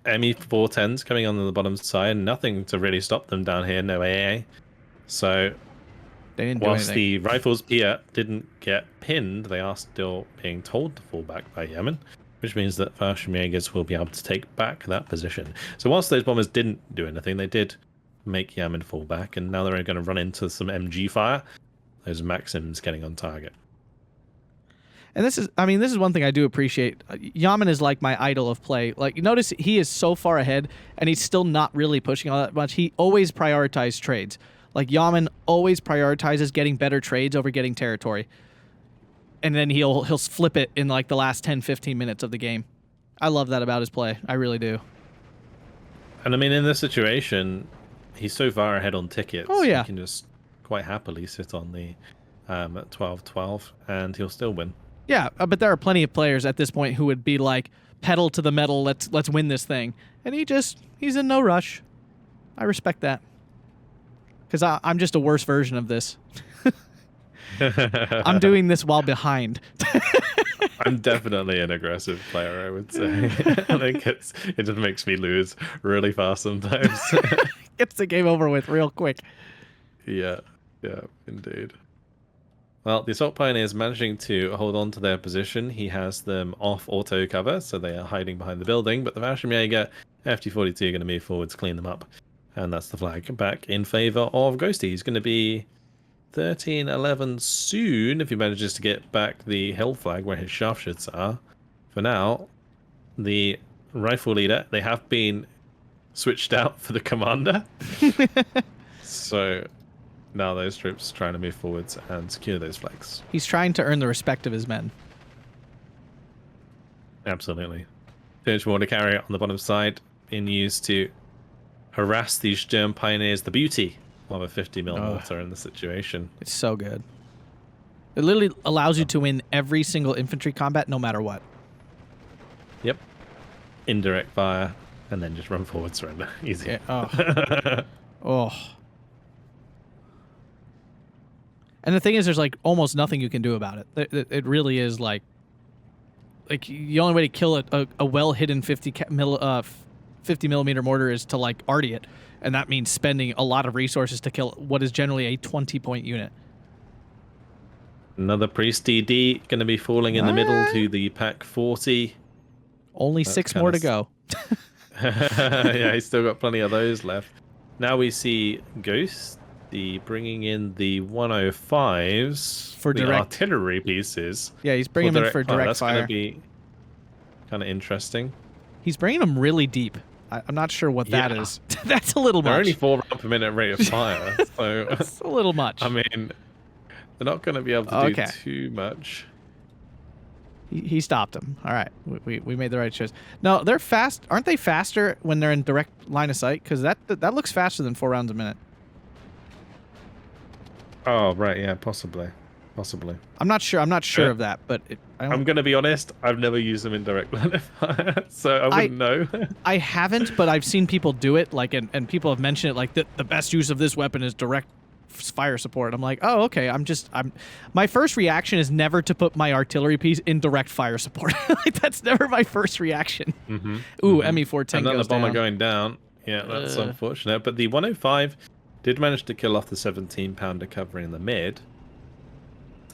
[SPEAKER 1] ME410s coming on the bottom side. Nothing to really stop them down here. No AA. So
[SPEAKER 2] they didn't do
[SPEAKER 1] whilst
[SPEAKER 2] anything.
[SPEAKER 1] The rifles here didn't get pinned, they are still being told to fall back by Yamin, which means that Fallschirmjagers will be able to take back that position. So whilst those bombers didn't do anything, they did make Yamin fall back, and now they're going to run into some MG fire. Those Maxims getting on target.
[SPEAKER 2] And this is one thing I do appreciate. Yamin is like my idol of play. Like, you notice he is so far ahead, and he's still not really pushing all that much. He always prioritizes trades. Like, Yamin always prioritizes getting better trades over getting territory. And then he'll flip it in like the last 10, 15 minutes of the game. I love that about his play. I really do.
[SPEAKER 1] And I mean, in this situation, he's so far ahead on tickets.
[SPEAKER 2] Oh, yeah.
[SPEAKER 1] He can just quite happily sit on the 12-12, and he'll still win.
[SPEAKER 2] Yeah, but there are plenty of players at this point who would be like, pedal to the metal, let's win this thing. And he's in no rush. I respect that. Because I'm just a worse version of this. I'm doing this while behind.
[SPEAKER 1] I'm definitely an aggressive player, I would say. I think it just makes me lose really fast sometimes.
[SPEAKER 2] Gets the game over with real quick.
[SPEAKER 1] Yeah, indeed. Well, the Assault Pioneer is managing to hold on to their position. He has them off auto cover, so they are hiding behind the building. But the Fallschirmjager FT-42 are going to move forward to clean them up. And that's the flag back in favor of Ghosty. He's going to be 13-11 soon if he manages to get back the hill flag where his sharpshoots are. For now, the rifle leader, they have been switched out for the commander. So now those troops trying to move forwards and secure those flags.
[SPEAKER 2] He's trying to earn the respect of his men.
[SPEAKER 1] Absolutely. Finish mortar carrier on the bottom side being used to harass these German pioneers. The beauty of a 50mm mortar in the situation.
[SPEAKER 2] It's so good. It literally allows you to win every single infantry combat no matter what.
[SPEAKER 1] Yep. Indirect fire and then just run forward, surrender. Easy.
[SPEAKER 2] Yeah. Oh. And the thing is, there's like almost nothing you can do about it. It really is like the only way to kill a well-hidden 50mm mortar is to like arty it, and that means spending a lot of resources to kill what is generally a 20-point unit.
[SPEAKER 1] Another Priest DD going to be falling in the middle to the Pack 40.
[SPEAKER 2] Only 6 more to go.
[SPEAKER 1] Yeah, he's still got plenty of those left. Now we see Ghost bringing in the 105s
[SPEAKER 2] for
[SPEAKER 1] the
[SPEAKER 2] direct
[SPEAKER 1] artillery pieces.
[SPEAKER 2] Yeah, he's bringing them in for direct
[SPEAKER 1] that's
[SPEAKER 2] fire.
[SPEAKER 1] That's going to be kind of interesting.
[SPEAKER 2] He's bringing them really deep. I'm not sure what that is. That's a little much.
[SPEAKER 1] They're only 4 rounds per minute rate of fire, so
[SPEAKER 2] that's a little much.
[SPEAKER 1] I mean, they're not going to be able to do too much.
[SPEAKER 2] He stopped him. All right, we made the right choice. No, they're fast. Aren't they faster when they're in direct line of sight? Because that looks faster than 4 rounds a minute.
[SPEAKER 1] Oh right, yeah, possibly. Possibly.
[SPEAKER 2] I'm not sure. I'm not sure of that, but
[SPEAKER 1] I'm going to be honest. I've never used them in direct line of fire, so I wouldn't know.
[SPEAKER 2] I haven't, but I've seen people do it. Like, and people have mentioned it. Like the best use of this weapon is direct fire support. I'm like, oh, okay. My first reaction is never to put my artillery piece in direct fire support. Like, that's never my first reaction. Ooh, ME410
[SPEAKER 1] and then
[SPEAKER 2] goes
[SPEAKER 1] the bomber
[SPEAKER 2] down.
[SPEAKER 1] going down. Yeah, that's unfortunate. But the 105 did manage to kill off the 17-pounder covering in the mid.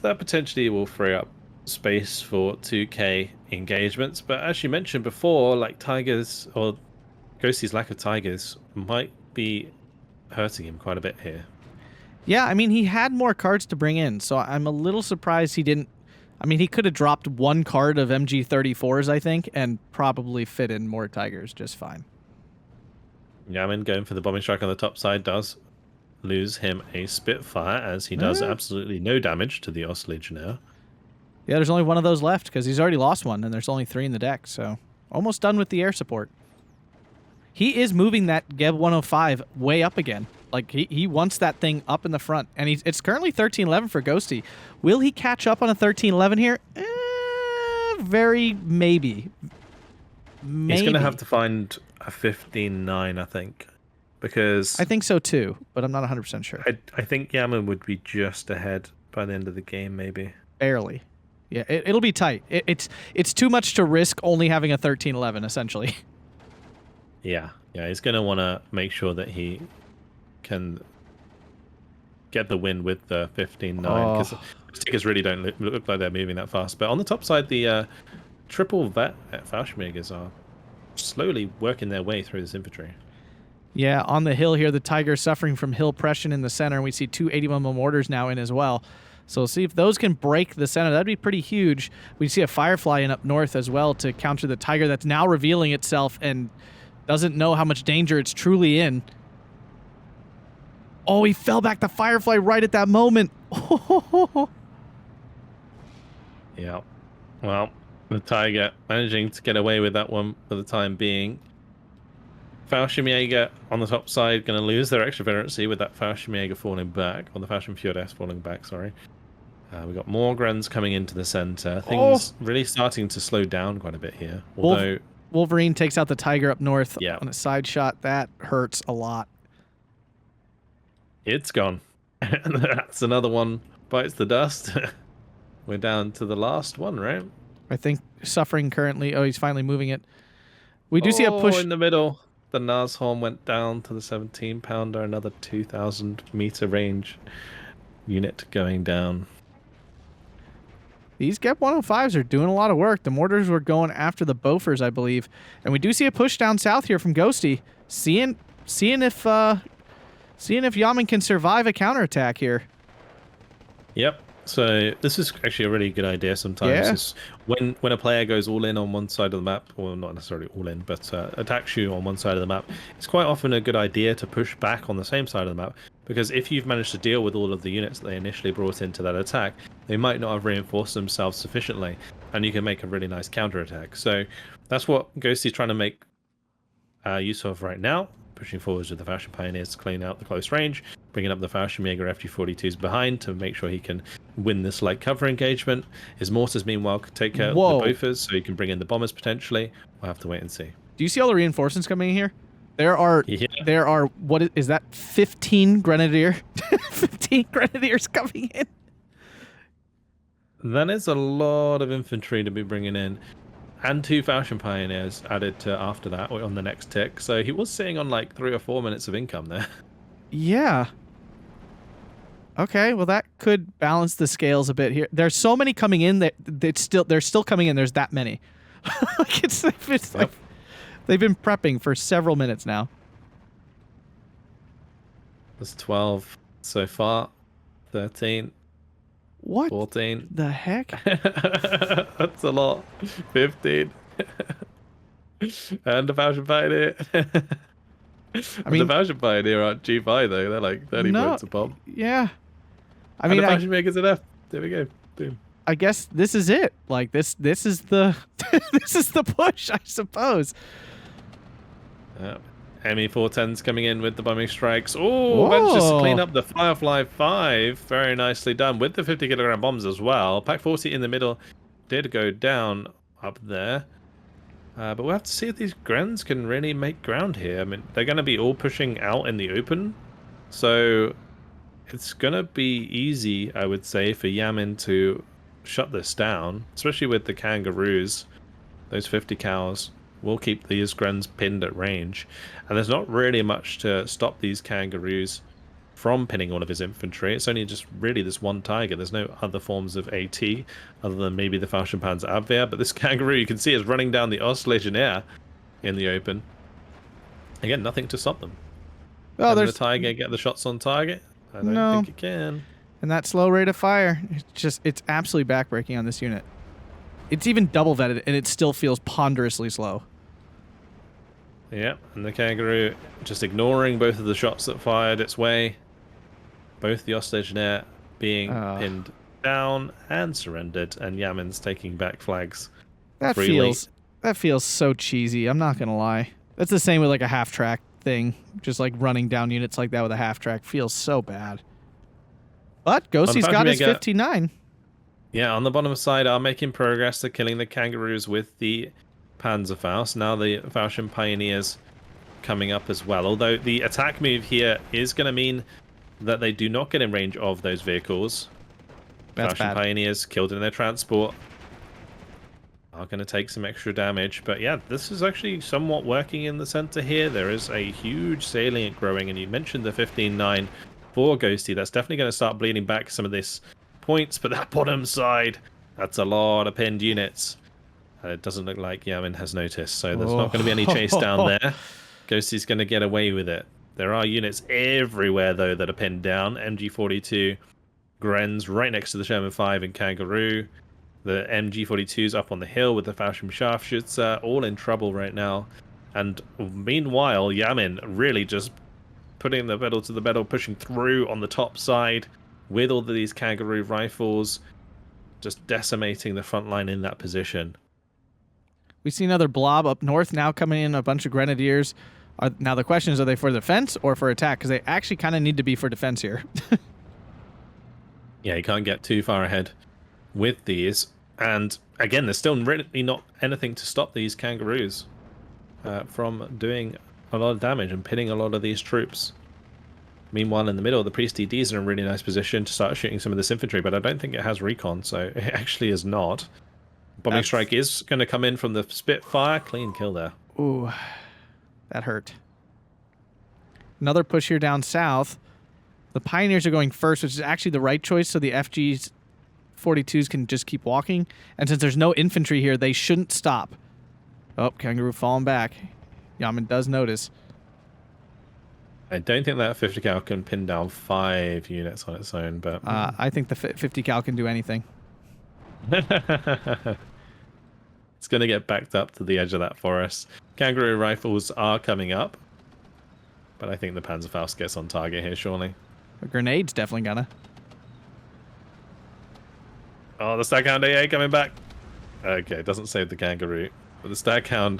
[SPEAKER 1] That potentially will free up space for 2K engagements, but as you mentioned before, like Tigers or Ghosty's lack of Tigers might be hurting him quite a bit here.
[SPEAKER 2] Yeah, I mean, he had more cards to bring in, so I'm a little surprised he didn't. I mean, he could have dropped one card of MG34s, I think, and probably fit in more Tigers just fine.
[SPEAKER 1] Yamin going for the bombing strike on the top side does lose him a Spitfire, as he does absolutely no damage to the Ost Legionnaire.
[SPEAKER 2] Yeah, there's only one of those left because he's already lost one, and there's only 3 in the deck, so almost done with the air support. He is moving that Geb 105 way up again. Like, he wants that thing up in the front, and it's currently 13-11 for Ghosty. Will he catch up on a 13-11 here? Very maybe.
[SPEAKER 1] He's going to have to find a 15-9, I think. Because
[SPEAKER 2] I think so too, but I'm not 100% sure.
[SPEAKER 1] I think Yamin would be just ahead by the end of the game, maybe.
[SPEAKER 2] Barely. Yeah, it'll be tight. It's too much to risk only having a 13-11, essentially.
[SPEAKER 1] Yeah, he's going to want to make sure that he can get the win with the 15-9, because stickers really don't look like they're moving that fast. But on the top side, the triple vet Fallschirmjagers are slowly working their way through this infantry.
[SPEAKER 2] Yeah, on the hill here, the Tiger suffering from hill pressure in the center, and we see 2 80mm mortars now in as well. So we'll see if those can break the center. That'd be pretty huge. We see a Firefly in up north as well to counter the Tiger that's now revealing itself and doesn't know how much danger it's truly in. Oh, he fell back the Firefly right at that moment.
[SPEAKER 1] Yeah. Well, the Tiger managing to get away with that one for the time being. Fallschirmjager on the top side going to lose their extra veterancy with that Fallschirmjager falling back, or the Fallschirmfjord falling back, sorry. We got more Gruns coming into the center. Things really starting to slow down quite a bit here. Although
[SPEAKER 2] Wolverine takes out the Tiger up north on a side shot. That hurts a lot.
[SPEAKER 1] It's gone. And that's another one. Bites the dust. We're down to the last one, right?
[SPEAKER 2] I think suffering currently. Oh, he's finally moving it. We do see a push
[SPEAKER 1] in the middle. The Nashorn went down to the 17-pounder, another 2,000-meter range unit going down.
[SPEAKER 2] These Gep 105s are doing a lot of work. The mortars were going after the Bofors, I believe. And we do see a push down south here from Ghosty. Seeing if Yamin can survive a counterattack here.
[SPEAKER 1] Yep. So this is actually a really good idea sometimes. Yeah. When a player goes all in on one side of the map, or not necessarily all in, but attacks you on one side of the map, it's quite often a good idea to push back on the same side of the map, because if you've managed to deal with all of the units that they initially brought into that attack, they might not have reinforced themselves sufficiently, and you can make a really nice counterattack. So that's what Ghosty's trying to make use of right now, pushing forwards with the Fallschirm Pioneers to clean out the close range, bringing up the Fallschirmjager FG-42s behind to make sure he can win this light cover engagement. His mortars, meanwhile, could take care of the Bofors, so he can bring in the bombers potentially. We'll have to wait and see.
[SPEAKER 2] Do you see all the reinforcements coming in here? There are, what is that, 15 Grenadier? 15 Grenadiers coming in.
[SPEAKER 1] That is a lot of infantry to be bringing in. And 2 Fallschirm Pioneers added to after that, or on the next tick. So he was sitting on like 3 or 4 minutes of income there.
[SPEAKER 2] Yeah. Okay, well that could balance the scales a bit here. There's so many coming in that they're still coming in. There's that many. Like like they've been prepping for several minutes now.
[SPEAKER 1] There's 12 so far. 13.
[SPEAKER 2] What?
[SPEAKER 1] 14.
[SPEAKER 2] The heck?
[SPEAKER 1] That's a lot. 15. And the Fallschirm Pioneer. I mean, the Fallschirm Pioneer aren't G5 though. They're like 30 points a bomb.
[SPEAKER 2] Yeah. I mean,
[SPEAKER 1] the Fallschirmjagers enough. There we go. Boom.
[SPEAKER 2] I guess this is it. Like this is the this is the push, I suppose.
[SPEAKER 1] ME410's coming in with the bombing strikes. Oh, manages to clean up the Firefly 5. Very nicely done with the 50-kilogram bombs as well. Pack 40 in the middle did go down up there. But we'll have to see if these Grens can really make ground here. I mean, they're going to be all pushing out in the open. So it's going to be easy, I would say, for Yamin to shut this down, especially with the kangaroos. Those 50 cows will keep these Grens pinned at range. And there's not really much to stop these kangaroos from pinning all of his infantry. It's only just really this one tiger. There's no other forms of AT other than maybe the Fallschirmjager Abwehr. But this kangaroo, you can see, is running down the S11 in the open. Again, nothing to stop them.
[SPEAKER 2] Oh,
[SPEAKER 1] Can
[SPEAKER 2] there's
[SPEAKER 1] the tiger get the shots on target? I don't think it can.
[SPEAKER 2] And that slow rate of fire, it's absolutely backbreaking on this unit. It's even double vetted, and it still feels ponderously slow.
[SPEAKER 1] Yeah, and the kangaroo just ignoring both of the shots that fired its way. Both the Ostlegionnaire being pinned down and surrendered, and Yamin's taking back flags.
[SPEAKER 2] That feels so cheesy. I'm not gonna lie. That's the same with like a half track thing. Just like running down units like that with a half track feels so bad. But Ghosty's got his 59.
[SPEAKER 1] Yeah, on the bottom side are making progress. They're killing the kangaroos with the Panzerfaust. Now the Fallschirm Pioneers coming up as well. Although the attack move here is going to mean that they do not get in range of those vehicles.
[SPEAKER 2] That's
[SPEAKER 1] Fallschirm
[SPEAKER 2] bad.
[SPEAKER 1] Pioneers killed in their transport are going to take some extra damage. But yeah, this is actually somewhat working in the center here. There is a huge salient growing, and you mentioned the 15-9 for Ghosty. That's definitely going to start bleeding back some of this points, but that bottom side, that's a lot of pinned units. It doesn't look like Yamin has noticed, so there's not going to be any chase down there. Ghosty's going to get away with it. There are units everywhere, though, that are pinned down. MG42, Grens right next to the Sherman 5 and Kangaroo. The MG42's up on the hill with the Fallschirm Scharfschütze, all in trouble right now. And meanwhile, Yamin really just putting the pedal to the metal, pushing through on the top side with all of these Kangaroo rifles, just decimating the front line in that position.
[SPEAKER 2] We see another blob up north now coming in, a bunch of Grenadiers. Now the question is, are they for defense or for attack? Because they actually kind of need to be for defense here.
[SPEAKER 1] Yeah, you can't get too far ahead with these. And again, there's still really not anything to stop these Kangaroos from doing a lot of damage and pinning a lot of these troops. Meanwhile, in the middle, the Priest DDs are in a really nice position to start shooting some of this infantry, but I don't think it has recon, so it actually is not. Bombing strike is going to come in from the Spitfire. Clean kill there.
[SPEAKER 2] Ooh, that hurt. Another push here down south. The Pioneers are going first, which is actually the right choice, so the FGs 42s can just keep walking. And since there's no infantry here, they shouldn't stop. Oh, Kangaroo falling back. Yamin does notice.
[SPEAKER 1] I don't think that 50 cal can pin down 5 units on its own, but
[SPEAKER 2] I think the 50 cal can do anything.
[SPEAKER 1] It's going to get backed up to the edge of that forest. Kangaroo rifles are coming up, but I think the Panzerfaust gets on target here, surely.
[SPEAKER 2] A grenade's definitely gonna.
[SPEAKER 1] Oh, the Staghound AA coming back. Okay, it doesn't save the Kangaroo, but the Staghound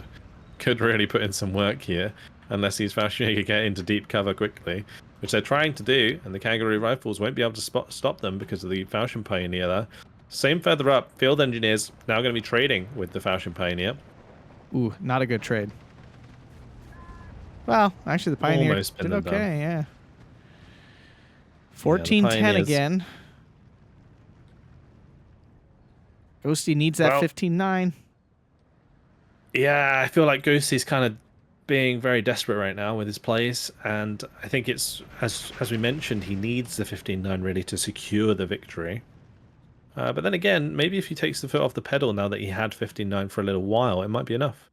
[SPEAKER 1] could really put in some work here, unless these Fallschirmjager get into deep cover quickly, which they're trying to do, and the Kangaroo rifles won't be able to stop them because of the Fallschirm Pioneer there. Same further up, Field Engineers now going to be trading with the Fallschirm Pioneer.
[SPEAKER 2] Ooh, not a good trade. Well, actually the Pioneer
[SPEAKER 1] Almost
[SPEAKER 2] did
[SPEAKER 1] been
[SPEAKER 2] okay,
[SPEAKER 1] done.
[SPEAKER 2] yeah. 14-10 again. Ghosty needs that 15-9.
[SPEAKER 1] Yeah, I feel like Ghosty's kind of being very desperate right now with his plays, and I think it's, as we mentioned, he needs the 15-9 really to secure the victory. But then again, maybe if he takes the foot off the pedal now that he had 15-9 for a little while, it might be enough.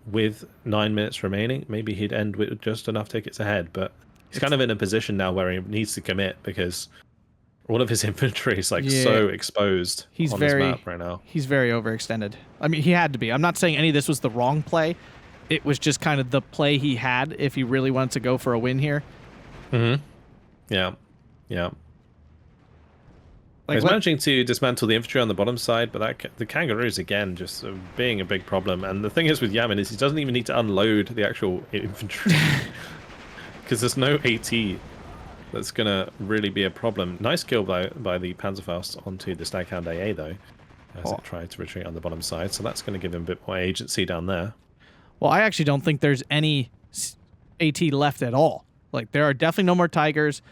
[SPEAKER 1] With 9 minutes remaining, maybe he'd end with just enough tickets ahead, but he's kind of in a position now where he needs to commit because all of his infantry is like so exposed on this map right now.
[SPEAKER 2] He's very overextended. I mean, he had to be. I'm not saying any of this was the wrong play. It was just kind of the play he had if he really wanted to go for a win here.
[SPEAKER 1] Mm-hmm. Yeah. Yeah.
[SPEAKER 2] Like,
[SPEAKER 1] He's managing to dismantle the infantry on the bottom side, but the kangaroos again just being a big problem. And the thing is with Yamin is he doesn't even need to unload the actual infantry because there's no AT that's gonna really be a problem. Nice kill by the Panzerfaust onto the Staghound AA though, as it tried to retreat on the bottom side. So that's going to give him a bit more agency down there.
[SPEAKER 2] Well, I actually don't think there's any AT left at all. Like, there are definitely no more Tigers.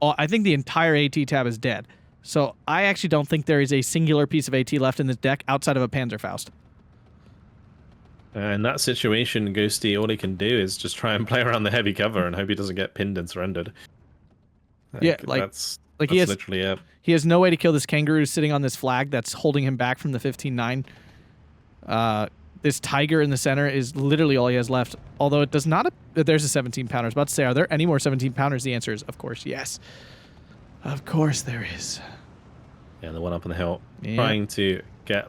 [SPEAKER 2] I think the entire AT tab is dead. So I actually don't think there is a singular piece of AT left in this deck outside of a Panzerfaust.
[SPEAKER 1] In that situation, Ghosty, all he can do is just try and play around the heavy cover and hope he doesn't get pinned and surrendered.
[SPEAKER 2] Yeah,
[SPEAKER 1] that's
[SPEAKER 2] he has
[SPEAKER 1] literally it.
[SPEAKER 2] He has no way to kill this kangaroo sitting on this flag that's holding him back from the 15-9. This tiger in the center is literally all he has left. Although it does not... There's a 17-pounder. I was about to say, are there any more 17-pounders? The answer is, of course, yes. Of course there is.
[SPEAKER 1] Yeah, the one up on the hill. Yeah. Trying to get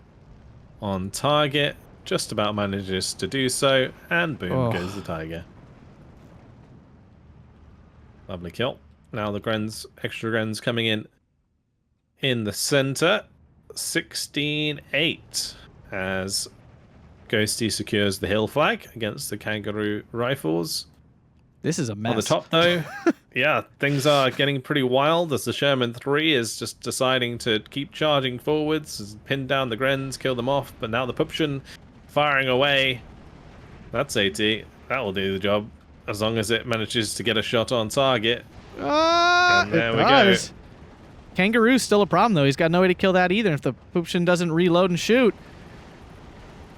[SPEAKER 1] on target. Just about manages to do so. And boom goes the tiger. Lovely kill. Now the extra Grens coming in the center. 16-8 as Ghosty secures the hill flag against the kangaroo rifles.
[SPEAKER 2] This is a mess.
[SPEAKER 1] On the top though, yeah, things are getting pretty wild as the Sherman 3 is just deciding to keep charging forwards, pin down the Grens, kill them off, but now the Pupschen firing away. That's AT. That will do the job as long as it manages to get a shot on target. And there we go.
[SPEAKER 2] Kangaroo's still a problem, though. He's got no way to kill that either if the Pupschen doesn't reload and shoot.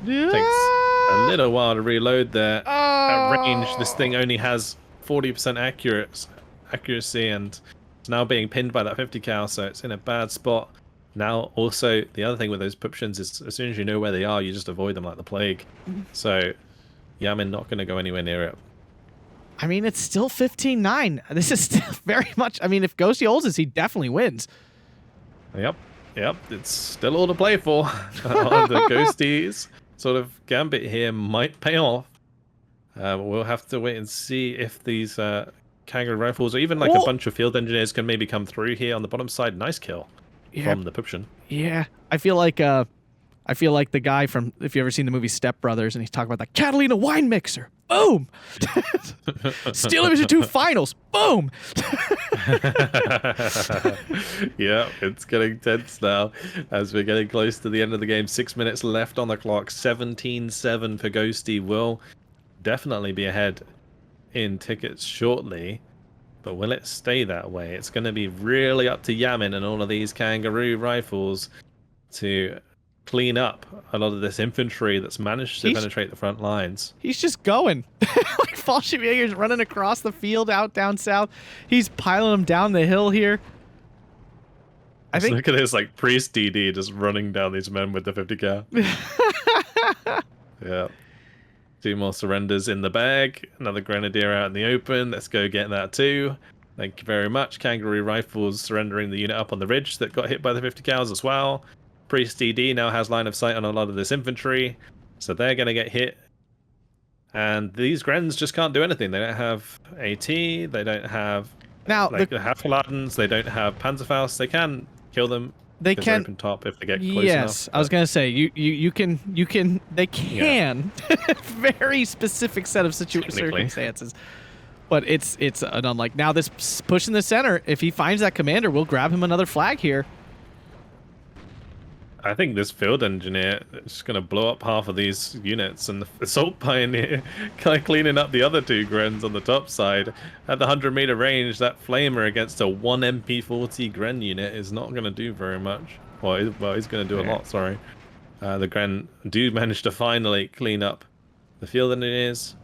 [SPEAKER 1] Takes a little while to reload there. At range, this thing only has 40% accuracy, and it's now being pinned by that 50 cal, so it's in a bad spot. Now, also, the other thing with those Pupschens is as soon as you know where they are, you just avoid them like the plague. So, Yamin not going to go anywhere near it.
[SPEAKER 2] I mean, it's still 15-9. This is still very much... I mean, if Ghosty holds this, he definitely wins.
[SPEAKER 1] Yep. It's still all to play for. The Ghosty's sort of gambit here might pay off. We'll have to wait and see if these kangaroo rifles, or even like a bunch of field engineers, can maybe come through here on the bottom side. Nice kill from the Pupschen. Yeah,
[SPEAKER 2] I feel like the guy from, if you ever seen the movie Step Brothers, and he's talking about the Catalina wine mixer. Boom! Steel Division 2 Finals. Boom!
[SPEAKER 1] Yeah, it's getting tense now as we're getting close to the end of the game. 6 minutes left on the clock. 17-7 for Ghosty. Will definitely be ahead in tickets shortly, but will it stay that way? It's going to be really up to Yamin and all of these kangaroo rifles to clean up a lot of this infantry that's managed to penetrate the front lines.
[SPEAKER 2] He's just going. Like Fallschirmjager's running across the field out down south. He's piling them down the hill here. I think
[SPEAKER 1] look at this, like Priest DD just running down these men with the 50 cal. Yeah. 2 more surrenders in the bag. Another grenadier out in the open. Let's go get that too. Thank you very much. Kangaroo rifles surrendering the unit up on the ridge that got hit by the 50 cals as well. Priest DD now has line of sight on a lot of this infantry, so they're going to get hit. And these Grens just can't do anything. They don't have AT, they don't have they have Paladins, they don't have Panzerfaust. They can kill them.
[SPEAKER 2] They can
[SPEAKER 1] open top if they get close enough.
[SPEAKER 2] Yes, I was going to say you can they can very specific set of circumstances. But it's an unlike. Now this push in the center, if he finds that commander, we'll grab him another flag here.
[SPEAKER 1] I think this field engineer is just going to blow up half of these units, and the assault pioneer kind of cleaning up the other 2 Grens on the top side. At the 100-meter range, that flamer against a 1 MP40 Gren unit is not going to do very much. Well, he's going to do a lot, sorry. The Gren do manage to finally clean up the field engineers.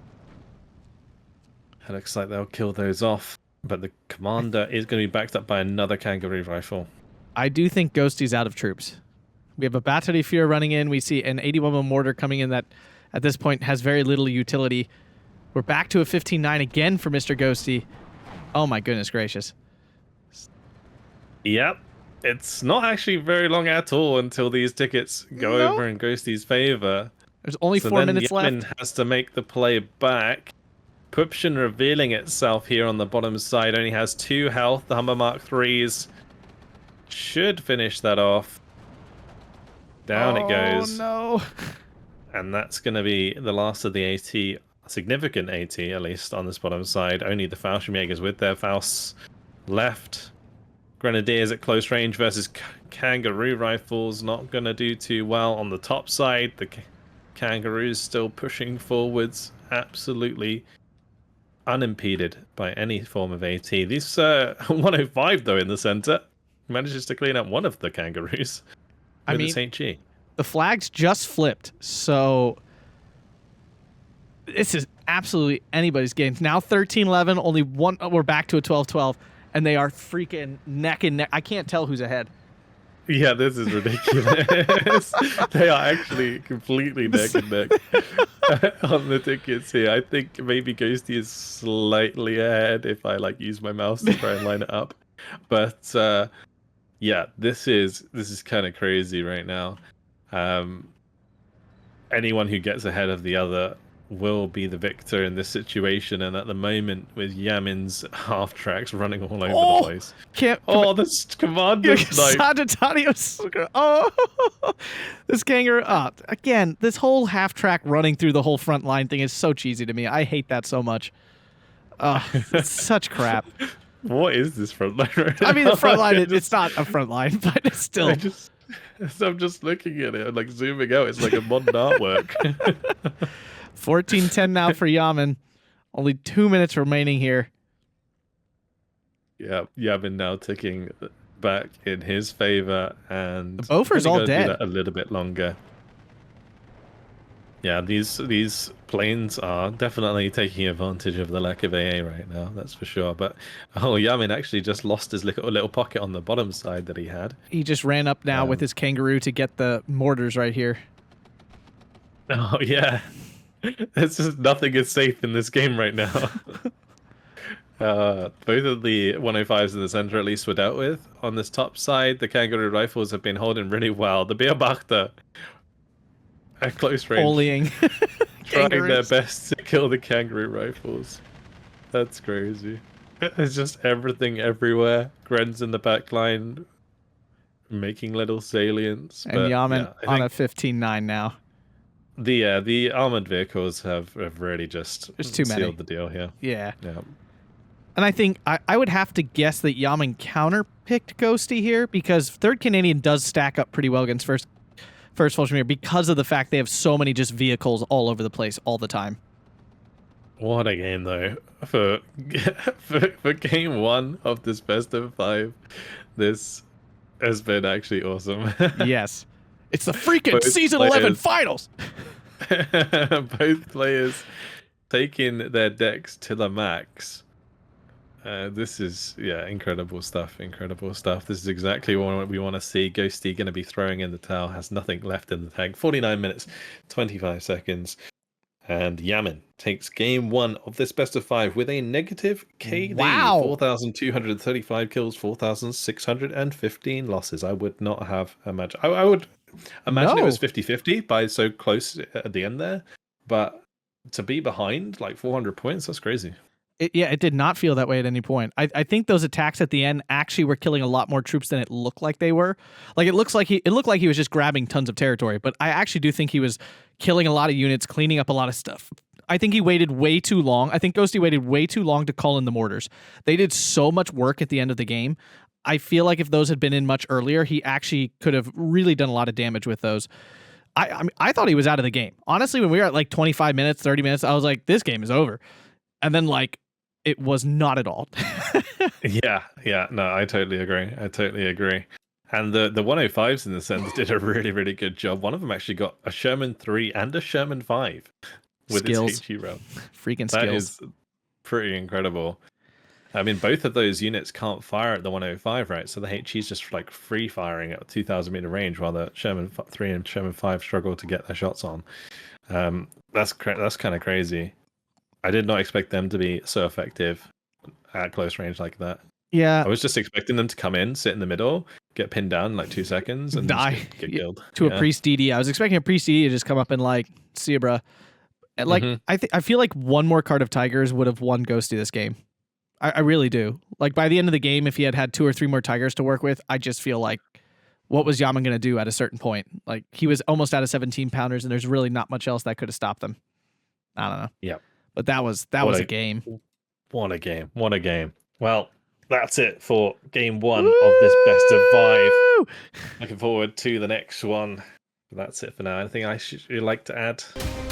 [SPEAKER 1] It looks like they'll kill those off, but the commander is going to be backed up by another kangaroo rifle.
[SPEAKER 2] I do think Ghosty's out of troops. We have a Battery Fear running in. We see an 81 mortar coming in that, at this point, has very little utility. We're back to a 15-9 again for Mr. Ghosty. Oh my goodness gracious.
[SPEAKER 1] Yep. It's not actually very long at all until these tickets go over in Ghosty's favor.
[SPEAKER 2] There's only 4 minutes
[SPEAKER 1] Yamin
[SPEAKER 2] left.
[SPEAKER 1] Has to make the play back. Pupschen revealing itself here on the bottom side. Only has 2 health. The Humber Mark 3s should finish that off. Down it goes.
[SPEAKER 2] Oh, no.
[SPEAKER 1] And that's going to be the last of the AT, significant AT, at least, on this bottom side. Only the Fallschirmjagers with their Fausts left. Grenadiers at close range versus Kangaroo rifles. Not going to do too well on the top side. The Kangaroos still pushing forwards. Absolutely unimpeded by any form of AT. This 105, though, in the center manages to clean up one of the Kangaroos.
[SPEAKER 2] I mean,
[SPEAKER 1] HE.
[SPEAKER 2] The flags just flipped, so this is absolutely anybody's game. Now 13-11, only one. We're back to a 12-12, and they are freaking neck and neck. I can't tell who's ahead.
[SPEAKER 1] Yeah, this is ridiculous. They are actually completely neck and neck on the tickets here. I think maybe Ghosty is slightly ahead if I use my mouse to try and line it up, but yeah, this is kind of crazy right now. Anyone who gets ahead of the other will be the victor in this situation, and at the moment, with Yamin's half tracks running all over the place. This commander snipe.
[SPEAKER 2] This Kangaroo. Again, this whole half track running through the whole front line thing is so cheesy to me. I hate that so much. It's such crap.
[SPEAKER 1] What is this front line right now?
[SPEAKER 2] I mean, the front line, it's not a front line, but it's still.
[SPEAKER 1] I'm just looking at it and zooming out. It's like a modern artwork.
[SPEAKER 2] 14-10 now for Yamin. Only 2 minutes remaining here.
[SPEAKER 1] Yeah, Yamin now ticking back in his favor, and
[SPEAKER 2] the Bofer's all dead.
[SPEAKER 1] Do that a little bit longer. Yeah, these planes are definitely taking advantage of the lack of AA right now, that's for sure. But Yamin actually just lost his little pocket on the bottom side that he had.
[SPEAKER 2] He just ran up now with his Kangaroo to get the mortars right here.
[SPEAKER 1] Oh yeah, it's just nothing is safe in this game right now. Both of the 105s in the center at least were dealt with. On this top side, the Kangaroo rifles have been holding really well. The Beobachter at close range,
[SPEAKER 2] bullying,
[SPEAKER 1] trying their best to kill the Kangaroo rifles. That's crazy. There's just everything everywhere. Gren's in the back line, making little salients.
[SPEAKER 2] And Yamin on a 15-9 now.
[SPEAKER 1] The armored vehicles have really just sealed the deal here.
[SPEAKER 2] Yeah. And I think I would have to guess that Yamin counter-picked Ghosty here, because 3rd Canadian does stack up pretty well against first Fallschirmjager because of the fact they have so many just vehicles all over the place all the time.
[SPEAKER 1] What a game, though. For game 1 of this best of 5, this has been actually awesome.
[SPEAKER 2] Yes. It's the freaking Season 11 finals!
[SPEAKER 1] Both players taking their decks to the max. This is, incredible stuff. This is exactly what we want to see. Ghosty going to be throwing in the towel, has nothing left in the tank. 49 minutes, 25 seconds. And Yamin takes game 1 of this best of 5 with a negative KD.
[SPEAKER 2] Wow.
[SPEAKER 1] 4,235 kills, 4,615 losses. I would not have imagined. I would imagine it was 50-50 by so close at the end there. But to be behind 400 points, that's crazy.
[SPEAKER 2] It did not feel that way at any point. I think those attacks at the end actually were killing a lot more troops than it looked like they were. It looked like he was just grabbing tons of territory, but I actually do think he was killing a lot of units, cleaning up a lot of stuff. I think he waited way too long. I think Ghosty waited way too long to call in the mortars. They did so much work at the end of the game. I feel like if those had been in much earlier, he actually could have really done a lot of damage with those. I thought he was out of the game. Honestly, when we were at 25 minutes, 30 minutes, I was like, this game is over. And then it was not at all.
[SPEAKER 1] Yeah. No, I totally agree. And the 105s in the sense did a really, really good job. One of them actually got a Sherman 3 and a Sherman 5 with its HE round.
[SPEAKER 2] Freaking skills.
[SPEAKER 1] That is pretty incredible. I mean, both of those units can't fire at the 105, right? So the HE is just free firing at 2,000 meter range, while the Sherman 3 and Sherman 5 struggle to get their shots on. That's kind of crazy. I did not expect them to be so effective at close range like that.
[SPEAKER 2] Yeah.
[SPEAKER 1] I was just expecting them to come in, sit in the middle, get pinned down in 2 seconds, and
[SPEAKER 2] die.
[SPEAKER 1] Get killed.
[SPEAKER 2] To a Priest DD. I was expecting a Priest DD to just come up and see ya, bruh. I feel like one more card of Tigers would have won Ghosty this game. I really do. Like by the end of the game, if he had had 2 or 3 more Tigers to work with, I just feel like what was Yamin going to do at a certain point? Like he was almost out of 17 pounders and there's really not much else that could have stopped them. I don't know.
[SPEAKER 1] Yeah.
[SPEAKER 2] But that was a game.
[SPEAKER 1] What a game. What a game. Well, that's it for game 1 of this best of 5. Looking forward to the next one. That's it for now. Anything I should like to add?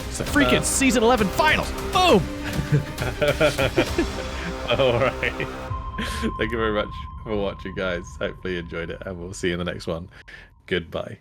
[SPEAKER 2] It's the freaking season 11 finals. Boom.
[SPEAKER 1] All right. Thank you very much for watching, guys. Hopefully you enjoyed it, and we'll see you in the next one. Goodbye.